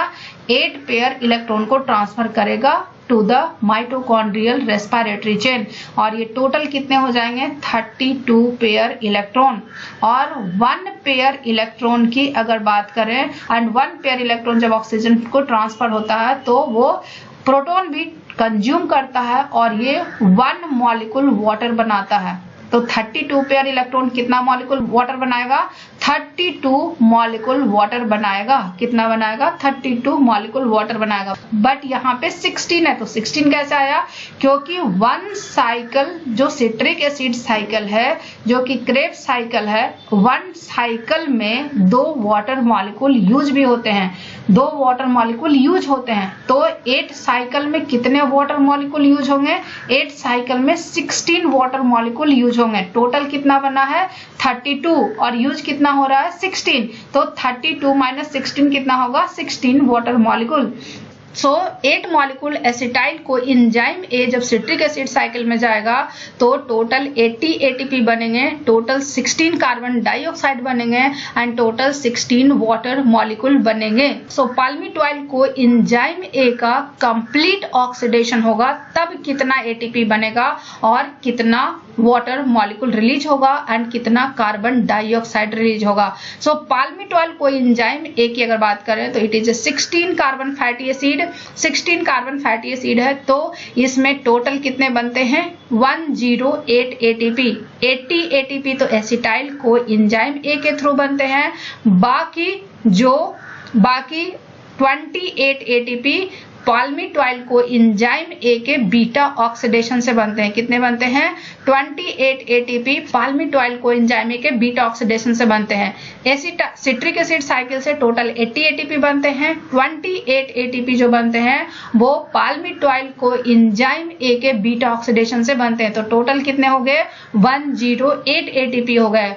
8 पेयर इलेक्ट्रॉन को ट्रांसफर करेगा to the mitochondrial respiratory chain, और ये टोटल कितने हो जाएंगे 32 पेयर इलेक्ट्रॉन। और 1 पेयर इलेक्ट्रॉन की अगर बात करें, एंड 1 पेयर इलेक्ट्रॉन जब ऑक्सीजन को ट्रांसफर होता है तो वो प्रोटॉन भी कंज्यूम करता है और ये 1 मॉलिक्यूल वाटर बनाता है। तो 32 पेयर इलेक्ट्रॉन कितना मॉलिक्यूल वाटर बनाएगा, 32 मॉलिक्यूल वाटर बनाएगा। कितना बनाएगा, 32 मॉलिक्यूल वाटर बनाएगा। बट यहाँ पे 16 है, तो 16 कैसे आया, क्योंकि 1 साइकिल जो सिट्रिक एसिड साइकिल है, जो कि क्रेब्स साइकिल है, 1 साइकिल में 2 वाटर मॉलिक्यूल यूज भी होते हैं, 2 वाटर मॉलिक्यूल यूज होते हैं। तो 8 साइकिल में कितने वाटर मॉलिक्यूल यूज होंगे, 8 साइकिल में 16 वाटर मॉलिक्यूल यूज होंगे। टोटल कितना बना है 32 और यूज कितना हो रहा है 16, तो 32 माइनस 16 कितना होगा 16 वाटर मॉलिक्यूल। सो 8 मॉलिक्यूल एसिटाइल को एंजाइम ए जब सिट्रिक एसिड साइकिल में जाएगा तो टोटल 80 एटीपी बनेंगे, टोटल 16 कार्बन डाइऑक्साइड बनेंगे एंड टोटल 16 वाटर मॉलिक्यूल बनेंगे। सो पाल्मिटॉइल को एंजाइम ए का कंप्लीट ऑक्सीडेशन होगा तब कितना एटीपी बनेगा और कितना वाटर मॉलिक्यूल रिलीज होगा एंड कितना कार्बन डाइऑक्साइड रिलीज होगा। सो पाल्मिटॉइल को एंजाइम ए की अगर बात करें तो it is 16 carbon fatty acid, 16 carbon fatty acid है, तो इसमें टोटल कितने बनते हैं 108 एटीपी। 80 एटीपी तो एसिटाइल को एंजाइम ए के थ्रू बनते हैं, बाकी 28 एटीपी पाल्मिटॉइल को एंजाइम ए के बीटा ऑक्सीडेशन से बनते हैं। कितने बनते हैं 28 एटीपी पाल्मिटॉइल को एंजाइम ए के बीटा ऑक्सीडेशन से बनते हैं। सिट्रिक एसिड साइकिल से टोटल 80 एटीपी बनते हैं, 28 एटीपी जो बनते हैं वो पाल्मिटॉइल को एंजाइम ए के बीटा ऑक्सीडेशन से बनते हैं। तो टोटल कितने हो गए 108 एटीपी हो गए।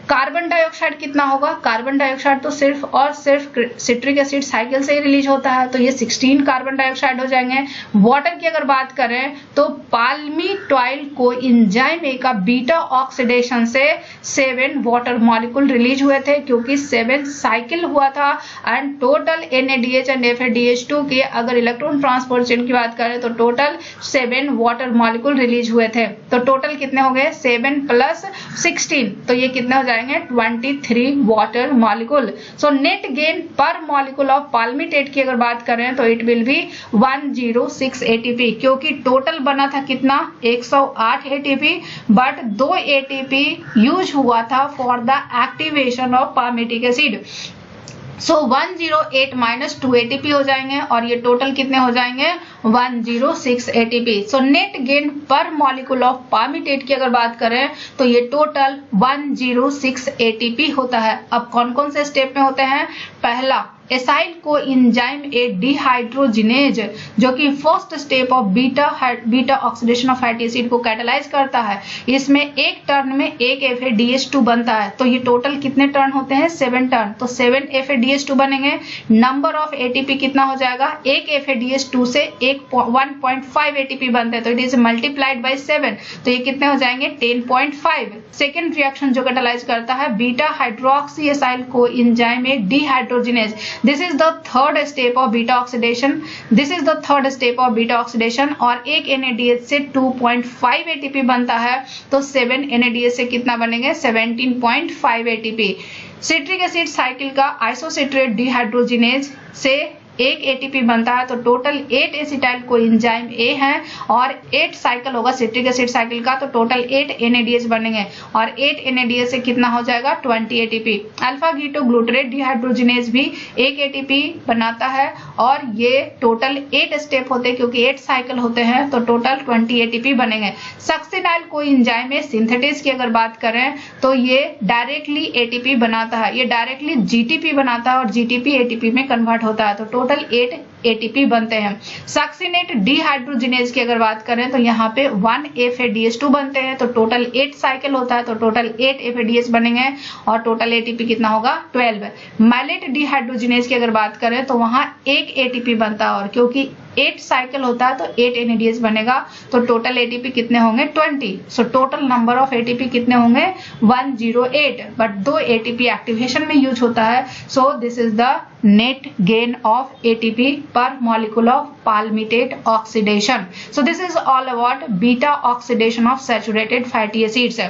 कार्बन डाइऑक्साइड कितना होगा, कार्बन डाइऑक्साइड तो सिर्फ और सिर्फ सिट्रिक एसिड साइकिल से ही रिलीज होता है, तो ये 16 कार्बन डाइऑक्साइड हो जाएंगे। वाटर की अगर बात करें तो पाल्मिटॉइल को एंजाइम ए का बीटा ऑक्सीडेशन से 7 वाटर मॉलिक्यूल रिलीज हुए थे, क्योंकि 7 साइकिल हुआ था। And total NADH and FADH2 की अगर इलेक्ट्रॉन ट्रांसपोर्ट चेन की बात करें तो टोटल 7 वाटर मॉलिक्यूल रिलीज हुए थे। तो टोटल कितने हो गए 7 + 16, तो ये कितने हो जाएंगे 23 water molecule. So net gain पर मॉलिक्यूल ऑफ पाल्मिटेट की अगर बात करें तो इट विल बी 106 एटीपी, क्योंकि टोटल बना था कितना 108 एटीपी, बट 2 एटीपी यूज हुआ था for the activation of palmitic acid. So 108 - 2 ATP हो जाएंगे और ये टोटल कितने हो जाएंगे 106 एटीपी। सो नेट गेन पर मॉलिक्यूल ऑफ पाल्मिटेट की अगर बात करें तो ये टोटल 106 एटीपी होता है। अब कौन कौन से स्टेप में होते हैं, पहला एसाइल को एंजाइम ए डिहाइड्रोजिनेज जो कि first step of beta oxidation of fatty acid को कैटालाइज करता है, इसमें एक टर्न में एक FADH2 बनता है। तो ये टोटल कितने टर्न होते हैं 7 टर्न, तो 7 FADH2 बनेंगे। नंबर ऑफ एटीपी कितना हो जाएगा, एक FADH2 से 1.5 एटीपी बनते हैं, तो इट इज मल्टीप्लाइड बाय 7, तो ये कितने हो जाएंगे 10.5। सेकेंड रिएक्शन जो कैटालाइज करता है beta hydroxy acyl coenzyme A dehydrogenase, This is the third step of beta oxidation। और एक NADH से 2.5 ATP बनता है, तो 7 NADH से कितना बनेंगे 17.5 ATP। सिट्रिक एसिड साइकिल का आइसोसिट्रेट डिहाइड्रोजिनेज से एक एटीपी बनता है, तो total 8 acetyl coenzyme A है और 8 साइकिल होगा सिट्रिक एसिड साइकिल का, तो टोटल 8 NADH बनेंगे और 8 NADH से कितना हो जाएगा 20 एटीपी। अल्फा कीटोग्लूटरेट डिहाइड्रोजिनेज भी एक एटीपी बनाता है और ये टोटल 8 स्टेप होते हैं, क्योंकि 8 साइकिल होते हैं, तो टोटल 20 एटीपी बनेंगे। सक्सिनाइल को एंजाइम में सिंथेटिस की अगर बात करें तो ये डायरेक्टली एटीपी बनाता है, ये डायरेक्टली GTP बनाता है और GTP ATP में कन्वर्ट होता है, तो टोटल 8 एटीपी बनते हैं। सक्सिनेट डिहाइड्रोजिनेज की अगर बात करें तो यहाँ पे 1 FADH2 बनते हैं, तो टोटल 8 साइकिल होता है, तो टोटल 8 FADH बनेंगे और टोटल एटीपी कितना होगा 12। माइलेट डिहाइड्रोजिनेज की अगर बात करें तो वहां 1 एटीपी बनता है, और क्योंकि 8 साइकिल होता है तो 8 NADH बनेगा, तो टोटल एटीपी कितने होंगे 20। So total number of ATP कितने होंगे 108, बट 2 एटीपी एक्टिवेशन में यूज होता है। So this is the net gain of ATP per molecule of palmitate oxidation. So this is all about beta oxidation of saturated fatty acids.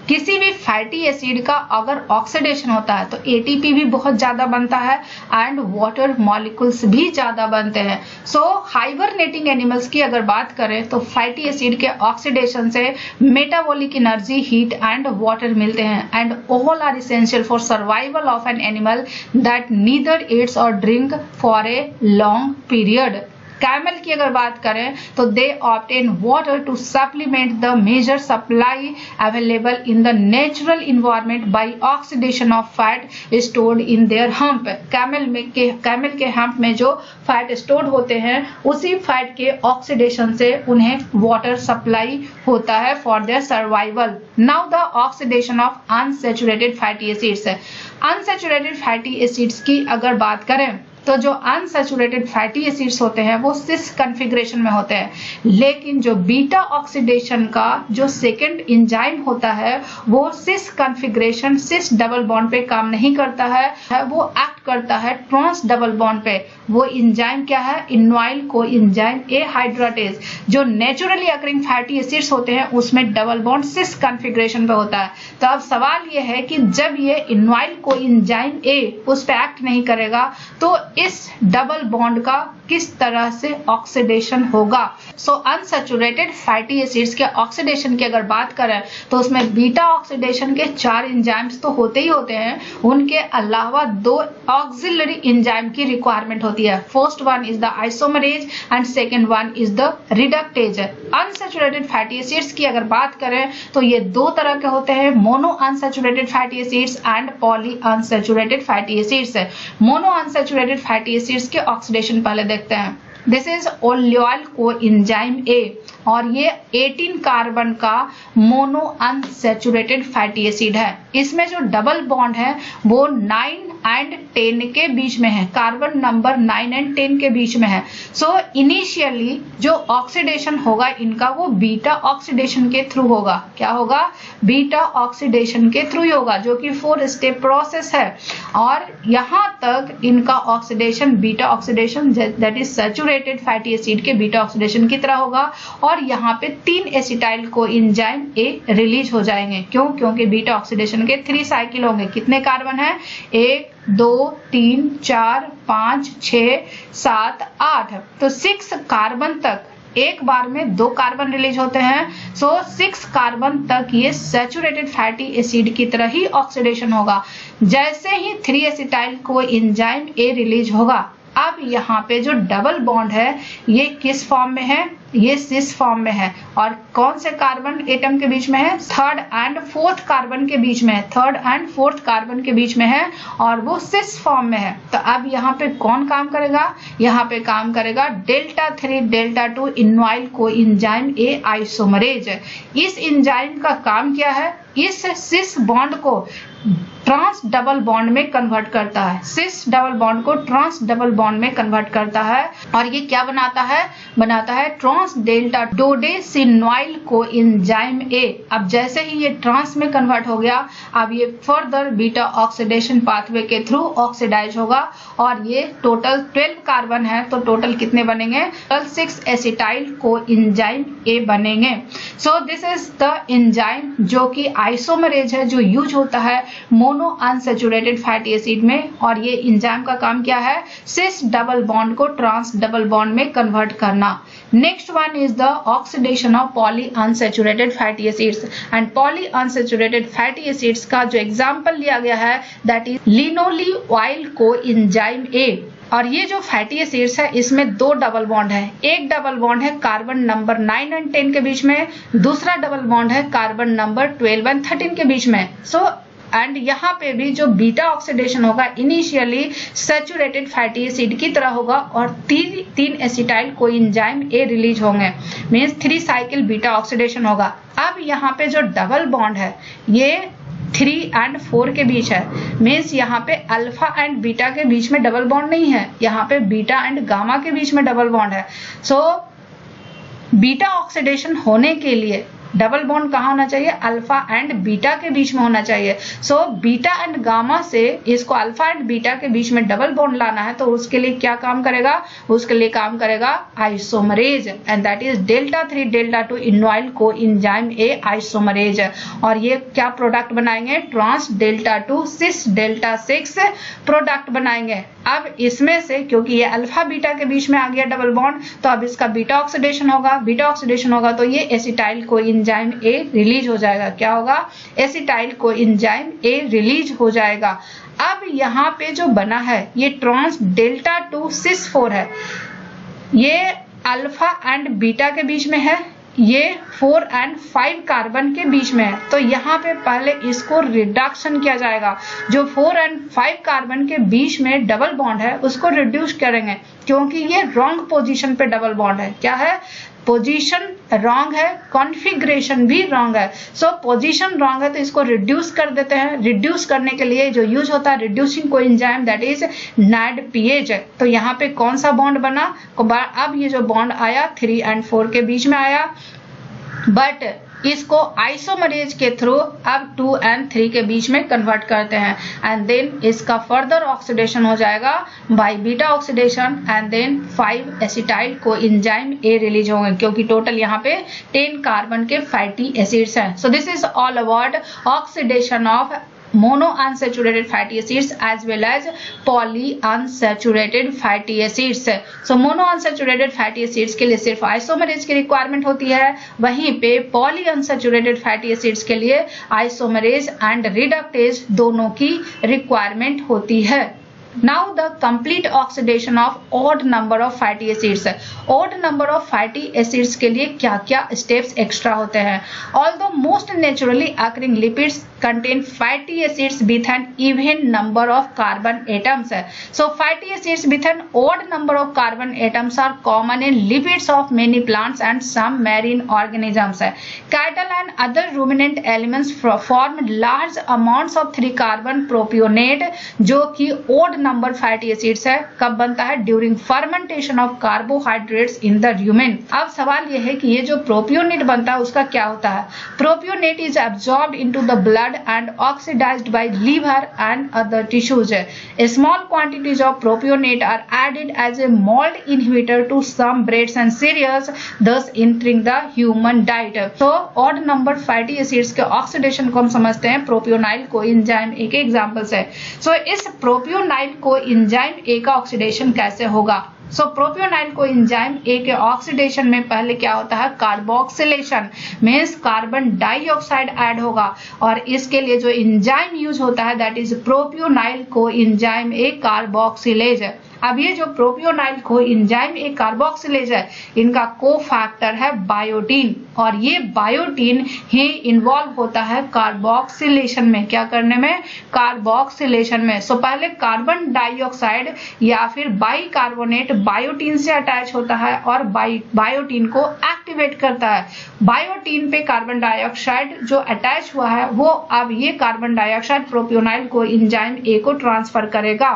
किसी भी fatty acid का अगर oxidation होता है तो एटीपी भी बहुत ज्यादा बनता है एंड वाटर मॉलिक्यूल्स भी ज्यादा बनते हैं। सो हाइबरनेटिंग एनिमल्स की अगर बात करें तो फैटी एसिड के ऑक्सीडेशन से metabolic energy, heat and water मिलते हैं, and all are essential for survival of an animal that neither eats और drink for a long period. Camel की अगर बात करें तो they obtain water to supplement the major supply available in the natural environment by oxidation of fat stored in their hump. Camel के hump में जो fat stored होते हैं उसी फैट के ऑक्सीडेशन से उन्हें वाटर सप्लाई होता है for their survival. Now the oxidation of unsaturated fatty acids. Unsaturated fatty acids की अगर बात करें तो जो अनसैचुरेटेड फैटी एसिड्स होते हैं वो सिस कॉन्फ़िगरेशन में होते हैं, लेकिन जो बीटा ऑक्सीडेशन का जो सेकंड एंजाइम होता है वो सिस कॉन्फ़िगरेशन, सिस डबल बॉन्ड पे काम नहीं करता है, वो एक्ट करता है ट्रांस डबल बॉन्ड पे। वो एंजाइम क्या है? इनवाइल को एंजाइम ए हाइड्राटेज। जो नेचुरली अकरिंग फैटी एसिड्स होते हैं उसमें डबल बॉन्ड सिस कॉन्फ़िगरेशन पे होता है। तो अब सवाल ये है कि जब ये इनवाइल को एंजाइम ए उस पे एक्ट नहीं करेगा तो इस डबल बॉन्ड का किस तरह से ऑक्सीडेशन होगा। सो अनसैचुरेटेड फैटी एसिड्स के ऑक्सीडेशन की अगर बात करें तो उसमें बीटा ऑक्सीडेशन के 4 एंजाइम्स तो होते ही होते हैं, उनके अलावा 2 ऑक्सिलरी एंजाइम की रिक्वायरमेंट होती है। First one is the isomerase and second one is the reductase. Unsaturated fatty acids की अगर बात करें तो ये 2 तरह के होते हैं, mono unsaturated fatty acids and poly unsaturated fatty acids. Mono unsaturated fatty acids के ऑक्सीडेशन पहले देखते हैं। दिस इज ओलियल कोएंजाइम ए, और ये 18 कार्बन का मोनो अनसैचुरेटेड फैटी एसिड है। इसमें जो डबल बॉन्ड है वो 9 एंड 10 के बीच में है, कार्बन नंबर 9 एंड 10 के बीच में है। सो इनिशियली जो ऑक्सीडेशन होगा इनका वो बीटा ऑक्सीडेशन के थ्रू होगा। क्या होगा? बीटा ऑक्सीडेशन के थ्रू ही होगा, जो कि 4 स्टेप प्रोसेस है। और यहाँ तक इनका oxidation beta oxidation that is saturated fatty acid के बीटा ऑक्सीडेशन की तरह होगा, और यहाँ पे 3 एसिटाइल कोएंजाइम ए रिलीज हो जाएंगे। क्यों? क्योंकि बीटा ऑक्सीडेशन के 3 साइकिल होंगे। कितने कार्बन है? 1 2 3 4 5 6 7 8, तो 6 कार्बन तक एक बार में 2 कार्बन रिलीज होते हैं। सो 6 कार्बन तक ये सैचुरेटेड फैटी एसिड की तरह ही ऑक्सीडेशन होगा। जैसे ही 3 एसिटाइल कोएंजाइम ए रिलीज होगा, अब यहाँ पे जो डबल बॉन्ड है ये किस फॉर्म में है? ये सिस फॉर्म में है। और कौन से कार्बन एटम के बीच में है? 3rd एंड 4th कार्बन के बीच में है। 3rd एंड 4th कार्बन के बीच में है और वो सिस फॉर्म में है। तो अब यहाँ पे कौन काम करेगा? यहाँ पे काम करेगा delta 3 delta 2 enoyl coenzyme A isomerase. इस एंजाइम का काम क्या है? इस सिस बॉन्ड को ट्रांस डबल बॉन्ड में कन्वर्ट करता है। सिस डबल बॉन्ड को ट्रांस डबल बॉन्ड में कन्वर्ट करता है, और ये क्या बनाता है? बनाता है trans delta dodecenoyl coenzyme A. अब जैसे ही ये ट्रांस में कन्वर्ट हो गया, अब ये फर्दर बीटा ऑक्सीडेशन पाथवे के थ्रू ऑक्सीडाइज होगा, और ये टोटल 12 कार्बन है, तो टोटल कितने बनेंगे? टोटल 6 एसिटाइल कोएंजाइम ए बनेंगे। सो दिस इज द एंजाइम जो कि आइसोमरेज है, जो यूज होता है मोनो अनसैचुरेटेड फैटी एसिड में, और ये एंजाइम का काम क्या है? सिस डबल बॉन्ड को ट्रांस डबल बॉन्ड में कन्वर्ट करना। Next one is the oxidation of poly unsaturated fatty acids, and poly unsaturated fatty acids का जो एग्जांपल लिया गया है दैट इज लिनोलिऑयल कोएंजाइम ए। और ये जो फैटी एसिड्स है इसमें 2 डबल बॉन्ड है। एक डबल बॉन्ड है कार्बन नंबर 9 एंड 10 के बीच में, दूसरा डबल बॉन्ड है कार्बन नंबर 12 एंड 13 के बीच में। सो एंड यहाँ पे भी जो बीटा ऑक्सीडेशन होगा इनिशियली सैचुरेटेड फैटी एसिड की तरह होगा और तीन एसिटाइल कोएंजाइम ए रिलीज होंगे, मींस 3 साइकिल बीटा ऑक्सीडेशन होगा। अब यहाँ पे जो डबल बॉन्ड है ये 3 और 4 के बीच है, मीन्स यहाँ पे अल्फा एंड बीटा के बीच में डबल बॉन्ड नहीं है, यहाँ पे बीटा एंड गामा के बीच में डबल बॉन्ड है। सो बीटा ऑक्सीडेशन होने के लिए डबल बॉन्ड कहाँ होना चाहिए, अल्फा एंड बीटा के बीच में होना चाहिए। सो बीटा एंड गामा से इसको अल्फा एंड बीटा के बीच में डबल बॉन्ड लाना है, तो उसके लिए क्या काम करेगा, उसके लिए काम करेगा isomerase, and that is delta 3 delta 2 enoyl coenzyme A isomerase. और ये क्या प्रोडक्ट बनाएंगे, trans delta 2 cis delta 6 product बनाएंगे। अब इसमें से क्योंकि ये अल्फा बीटा के बीच में आ गया डबल बॉन्ड, तो अब इसका बीटा ऑक्सीडेशन होगा, बीटा ऑक्सीडेशन होगा तो ये एसिटाइल कोएंजाइम ए रिलीज हो जाएगा। क्या होगा, एसिटाइल कोएंजाइम ए रिलीज हो जाएगा। अब यहाँ पे जो बना है ये ट्रांस डेल्टा 2 सिस 4 है, ये अल्फा एंड बीटा के बीच में है, ये 4 और 5 कार्बन के बीच में है। तो यहाँ पे पहले इसको रिडक्शन किया जाएगा, जो 4 और 5 कार्बन के बीच में डबल बॉन्ड है उसको रिड्यूस करेंगे, क्योंकि ये रॉन्ग पोजीशन पे डबल बॉन्ड है। क्या है, पोजीशन रॉन्ग है, कॉन्फ़िगरेशन भी रॉन्ग है। सो पोजीशन रॉन्ग है तो इसको रिड्यूस कर देते हैं। रिड्यूस करने के लिए जो यूज होता है reducing coenzyme that is NADPH। तो यहाँ पे कौन सा बॉन्ड बना, अब ये जो बॉन्ड आया 3 और 4 के बीच में आया, बट इसको आइसोमरेज के थ्रू अब 2 और 3 के बीच में कन्वर्ट करते हैं, एंड देन इसका फर्दर ऑक्सीडेशन हो जाएगा by beta oxidation, and then 5 acetyl coenzyme A release होंगे, क्योंकि टोटल यहाँ पे 10 कार्बन के फैटी एसिड्स हैं। सो this is all about oxidation of mono unsaturated fatty acids as well as poly unsaturated fatty acids। so mono unsaturated fatty acids के लिए सिर्फ isomerase की रिक्वायरमेंट होती है, वहीं पे पॉली अनसैचुरेटेड फैटी एसिड्स के लिए आइसोमरेज एंड रिडक्टेज दोनों की रिक्वायरमेंट होती है। Now the complete oxidation of odd number of fatty acids। odd number of fatty acids के लिए क्या क्या steps extra होते हैं। Although most naturally occurring lipids contain fatty acids with an even number of carbon atoms। so fatty acids with an odd number of carbon atoms are common in lipids of many plants and some marine organisms। cattle and other ruminant elements form large amounts of 3 carbon propionate जो कि odd number fatty acids है। कब बनता है, during fermentation of carbohydrates in the rumen. अब सवाल यह है कि ये जो प्रोपियोनेट बनता है उसका क्या होता है। Propionate is absorbed into the blood and oxidised by liver and other tissues. Small quantities of propionate are added as a mould inhibitor to some breads and cereals thus entering the human diet। तो odd number fatty acids के oxidation को हम समझते हैं प्रोपियोनाइल coenzyme ए के examples है। सो इस प्रोपियोनाइल coenzyme A का ऑक्सीडेशन कैसे होगा। सो प्रोपियोनाइल कोएंजाइम ए के ऑक्सीडेशन में पहले क्या होता है, carboxylation, means carbon dioxide add होगा, और इसके लिए जो एंजाइम यूज होता है that is propionyl coenzyme A carboxylase. अब ये जो प्रोपियोनाइल कोएंजाइम ए कार्बोक्सिलेज है इनका कोफैक्टर है बायोटीन, और ये बायोटीन ही इन्वॉल्व होता है कार्बोक्सिलेशन में। क्या करने में, कार्बोक्सिलेशन में। सो पहले कार्बन डाइऑक्साइड या फिर बाइकार्बोनेट बायोटीन से अटैच होता है और बायोटीन को एक्टिवेट करता है। बायोटीन पे कार्बन डाइऑक्साइड जो अटैच हुआ है वो अब ये कार्बन डाइऑक्साइड प्रोपियोनाइल कोएंजाइम ए को ट्रांसफर करेगा,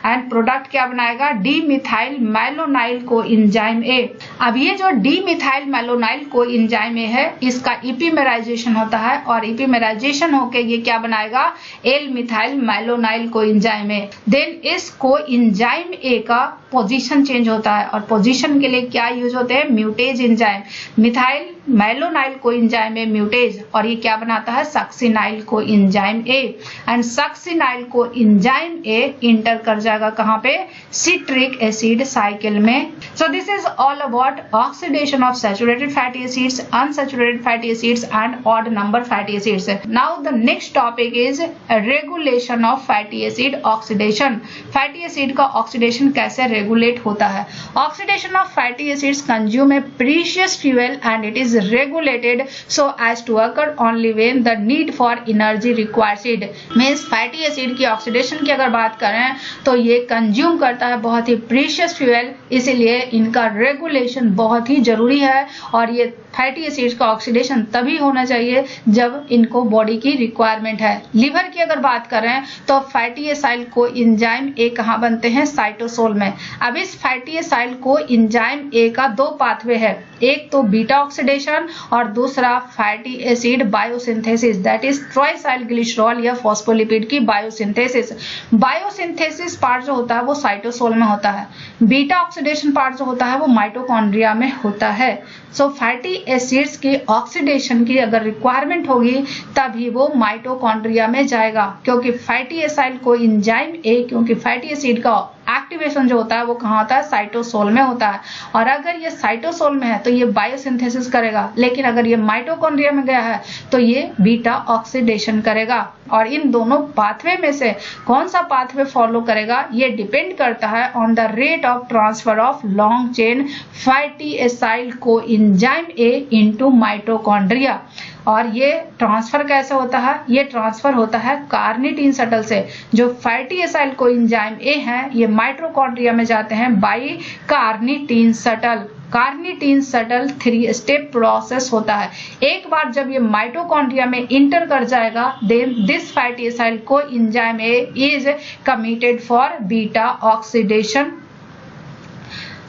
एंड प्रोडक्ट क्या बनाएगा, डीमिथाइल मैलोनाइल कोएंजाइम ए। अब ये जो डीमिथाइल मैलोनाइल कोएंजाइम ए है इसका इपीमेराइजेशन होता है, और इपीमेराइजेशन होके ये क्या बनाएगा, L methyl malonyl coenzyme A. Then इस कोएंजाइम ए का पोजीशन चेंज होता है, और पोजीशन के लिए क्या यूज होते हैं, mutase enzyme. Methyl malonyl coenzyme A mutase, और ये क्या बनाता है, succinyl coenzyme A, and succinyl coenzyme A enter कर जाएगा कहां पे, सिट्रिक एसिड साइकिल में। So this is all about oxidation of saturated fatty acids, unsaturated fatty acids and odd number fatty acids. Now the next topic is regulation of fatty acid oxidation. Fatty acid का oxidation कैसे regulate होता है। Oxidation of fatty acids consume a precious fuel and it is is regulated so as to occur only when the need for energy requires it. Means fatty acid की oxidation की अगर बात करें तो ये कंज्यूम करता है बहुत ही प्रीशियस फ्यूल, इसीलिए इनका रेगुलेशन बहुत ही जरूरी है। और ये फैटी एसिड्स का ऑक्सीडेशन तभी होना चाहिए जब इनको बॉडी की रिक्वायरमेंट है। लिवर की अगर बात करें तो फैटी एसाइल को एंजाइम ए कहाँ बनते हैं? साइटोसोल में। अब इस फैटी एसाइल को एंजाइम ए का दो पाथवे है, एक तो बीटा ऑक्सीडेशन और दूसरा fatty acid biosynthesis, that is triacyl glycerol या फॉस्फोलिपिड की बायोसिंथेसिस। बायोसिंथेसिस पार्ट जो होता है वो साइटोसोल में होता है, बीटा ऑक्सीडेशन पार्ट जो होता है वो माइटोकॉन्ड्रिया में होता है। सो फैटी एसिड्स की ऑक्सीडेशन की अगर रिक्वायरमेंट होगी तभी वो माइटोकॉन्ड्रिया में जाएगा, क्योंकि फैटी एसाइल को एंजाइम ए, क्योंकि फैटी एसिड का एक्टिवेशन जो होता है वो कहाँ होता है? साइटोसोल में होता है। और अगर ये साइटोसोल में है तो ये बायोसिंथेसिस करेगा, लेकिन अगर ये माइटोकॉन्ड्रिया में गया है तो ये बीटा ऑक्सीडेशन करेगा। और इन दोनों पाथवे में से कौन सा पाथवे फॉलो करेगा ये डिपेंड करता है on the rate of transfer of long chain fatty acyl coenzyme A into mitochondria. और ये ट्रांसफर कैसे होता है? ये ट्रांसफर होता है कार्निटीन शटल से। जो fatty acyl coenzyme A है ये माइटोकॉन्ड्रिया में जाते हैं by carnitine shuttle. Carnitine shuttle 3 step process होता है। एक बार जब ये माइटोकॉन्ड्रिया में इंटर कर जाएगा then this fatty acyl coenzyme A is committed for beta oxidation.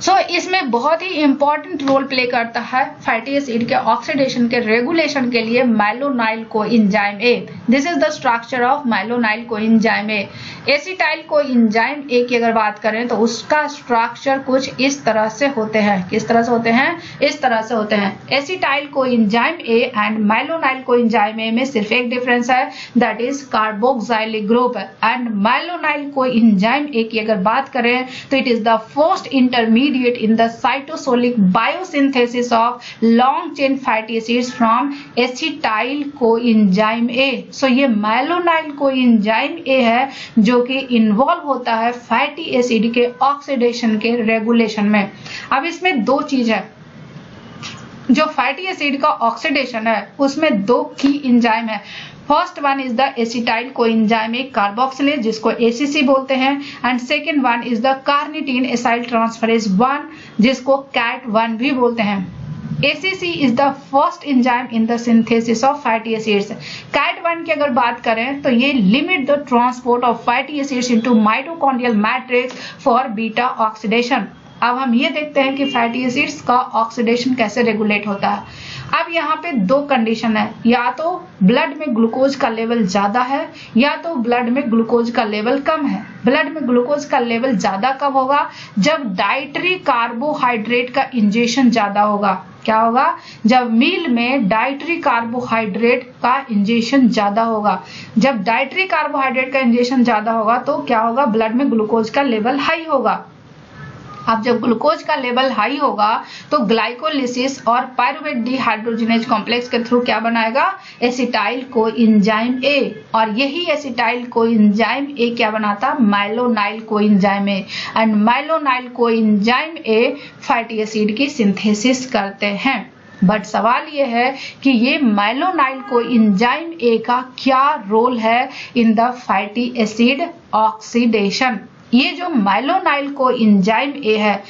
So इसमें बहुत ही इंपॉर्टेंट रोल प्ले करता है फैटी एसिड के ऑक्सीडेशन के रेगुलेशन के लिए malonyl coenzyme A. This is the structure of malonyl coenzyme A. Acetyl coenzyme A की अगर बात करें तो उसका स्ट्रक्चर कुछ इस तरह से होते हैं। किस तरह से होते हैं? इस तरह से होते हैं। Acetyl coenzyme A and malonyl coenzyme A में सिर्फ एक डिफरेंस है, that is carboxylic group. And malonyl coenzyme A की अगर बात करें तो it is the first intermediate in the cytosolic biosynthesis of long chain fatty acids from acetyl coenzyme A। So ये माइलोनाइल कोएंजाइम A है जो कि इन्वॉल्व होता है फैटी एसिड के ऑक्सीडेशन के रेगुलेशन में। अब इसमें दो चीज है, जो फैटी एसिड का ऑक्सीडेशन है उसमें दो की एंजाइम है। First one is the acetyl coenzyme A carboxylase जिसको एसीसी बोलते हैं, and second one is the carnitine acyl transferase 1 जिसको CAT1 भी बोलते हैं। ACC is the first enzyme in the synthesis of fatty acids। CAT1 की अगर बात करें तो ये limit the transport of fatty acids into mitochondrial matrix for beta oxidation। अब हम ये देखते हैं कि फैटी एसिड्स का ऑक्सीडेशन कैसे रेगुलेट होता है। अब यहाँ पे दो कंडीशन है, या तो ब्लड में ग्लूकोज का लेवल ज्यादा है या तो ब्लड में ग्लूकोज का लेवल कम है। ब्लड में ग्लूकोज का लेवल ज्यादा कब होगा? जब डाइटरी कार्बोहाइड्रेट का इंजेक्शन ज्यादा होगा। क्या होगा? जब मील में डाइटरी कार्बोहाइड्रेट का इंजेक्शन ज्यादा होगा। जब डाइटरी कार्बोहाइड्रेट का इंजेक्शन ज्यादा होगा तो क्या होगा? ब्लड में ग्लूकोज का लेवल हाई होगा। अब जब ग्लूकोज का लेवल हाई होगा तो ग्लाइकोलिसिस और पायरुवेट डिहाइड्रोजिनेज कॉम्प्लेक्स के थ्रू क्या बनाएगा? Acetyl coenzyme A. और यही एसिटाइल कोएंजाइम ए क्या बनाता? Malonyl coenzyme A. And malonyl coenzyme A fatty acid की सिंथेसिस करते हैं। बट सवाल ये है कि ये माइलोनाइल कोएंजाइम ए का क्या रोल है in the fatty acid oxidation. ये जो माइलोनाइल कोएंजाइम ए है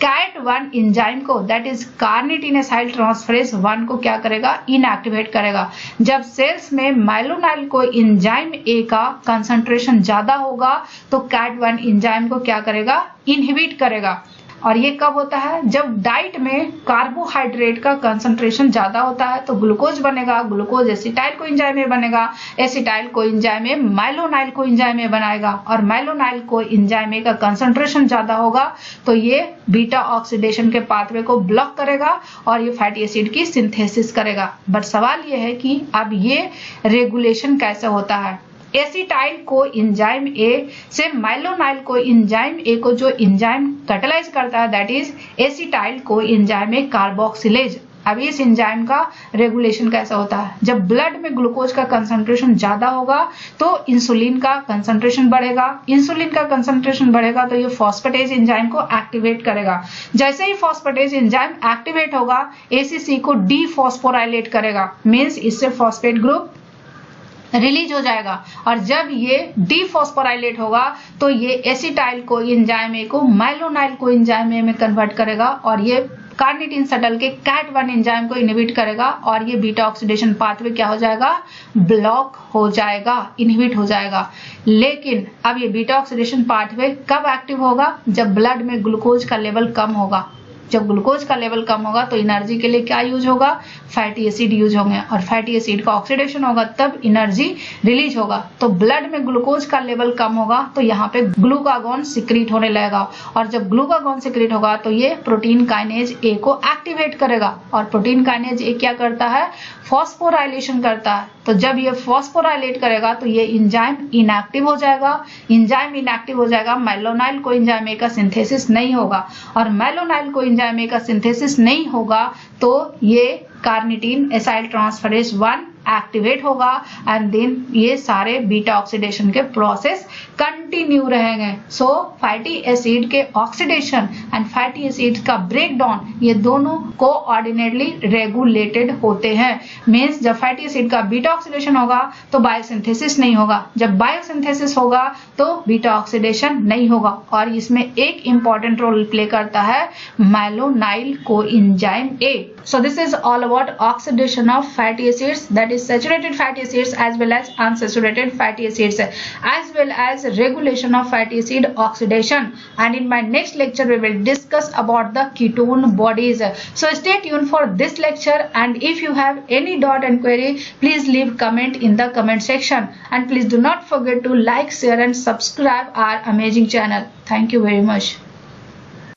CAT1 एंजाइम को, that is carnitine acyl transferase 1 को क्या करेगा? इनएक्टिवेट करेगा। जब सेल्स में माइलोनाइल कोएंजाइम ए का कंसंट्रेशन ज्यादा होगा तो CAT1 एंजाइम को क्या करेगा? इनहिबिट करेगा। और ये कब होता है? जब डाइट में कार्बोहाइड्रेट का कंसंट्रेशन ज्यादा होता है तो ग्लूकोज बनेगा, ग्लूकोज एसिटाइल कोएंजाइम ए बनेगा, acetyl coenzyme A malonyl coenzyme A बनाएगा, और माइलोनाइल कोएंजाइम ए का कंसंट्रेशन ज्यादा होगा तो ये बीटा ऑक्सीडेशन के पाथवे को ब्लॉक करेगा और ये फैटी एसिड की सिंथेसिस करेगा। बट सवाल ये है कि अब ये रेगुलेशन कैसे होता है? एसिटाइल कोएंजाइम ए से माइलोनाइल कोएंजाइम ए को जो एंजाइम कैटालाइज करता है that is acetyl coenzyme A carboxylase. अब इस एंजाइम का रेगुलेशन कैसा होता है, जब ब्लड में ग्लूकोज का कंसंट्रेशन ज्यादा होगा तो इंसुलिन का कंसंट्रेशन बढ़ेगा, इंसुलिन का कंसंट्रेशन बढ़ेगा तो ये फॉस्फेटेज एंजाइम को एक्टिवेट करेगा। जैसे ही फॉस्फेटेज एंजाइम एक्टिवेट होगा एसीसी को डीफॉस्फोराइलेट करेगा, मींस इससे फॉस्फेट ग्रुप रिलीज हो जाएगा। और जब ये डीफॉस्फोराइलेट होगा तो ये एसिटाइल को एंजाइम ए को माइलोनाइल को एंजाइम ए में कन्वर्ट करेगा और ये कार्निटिन शटल के कैट1 एंजाइम को इनहिबिट करेगा और ये बीटा ऑक्सीडेशन पाथवे क्या हो जाएगा, ब्लॉक हो जाएगा, इनहिबिट हो जाएगा। लेकिन अब ये बीटा ऑक्सीडेशन पाथवे कब एक्टिव होगा, जब ब्लड में ग्लूकोज का लेवल कम होगा। जब ग्लूकोज का लेवल कम होगा तो एनर्जी के लिए क्या यूज होगा, फैटी एसिड यूज होंगे और फैटी एसिड का ऑक्सीडेशन होगा तब एनर्जी रिलीज होगा। तो ब्लड में ग्लूकोज का लेवल कम होगा तो यहाँ पे ग्लूकागॉन सिक्रीट होने लगेगा और जब ग्लूकागॉन सिक्रीट होगा तो ये प्रोटीन काइनेज ए को एक्टिवेट करेगा और प्रोटीन काइनेज ए क्या करता है, फॉस्फोराइलेशन करता है। तो जब ये फॉस्फोराइलेट करेगा तो ये एंजाइम इनएक्टिव हो जाएगा, एंजाइम इनएक्टिव हो जाएगा, मेलोनाइल को एंजाइम ए का सिंथेसिस नहीं होगा और मेलोनाइल को एंजाइम ए का सिंथेसिस नहीं होगा तो ये कार्निटीन एसाइल ट्रांसफरेज 1 एक्टिवेट होगा एंड देन ये सारे बीटा ऑक्सीडेशन के प्रोसेस कंटिन्यू रहेंगे। सो फैटी एसिड के ऑक्सीडेशन एंड फैटी एसिड का ब्रेकडाउन ये दोनों कोऑर्डिनेटली रेगुलेटेड होते हैं। मींस जब फैटी एसिड का बीटा ऑक्सीडेशन होगा तो बायोसिंथेसिस नहीं होगा, जब बायोसिंथेसिस होगा तो बीटा ऑक्सीडेशन नहीं होगा और इसमें एक इंपॉर्टेंट रोल प्ले करता है malonyl coenzyme A. So this is all about oxidation of fatty acids, that is saturated fatty acids as well as unsaturated fatty acids, as well as regulation of fatty acid oxidation. And in my next lecture we will discuss about the ketone bodies. So stay tuned for this lecture, and if you have any doubt and query, please leave comment in the comment section, and please do not forget to like, share and subscribe our amazing channel. Thank you very much.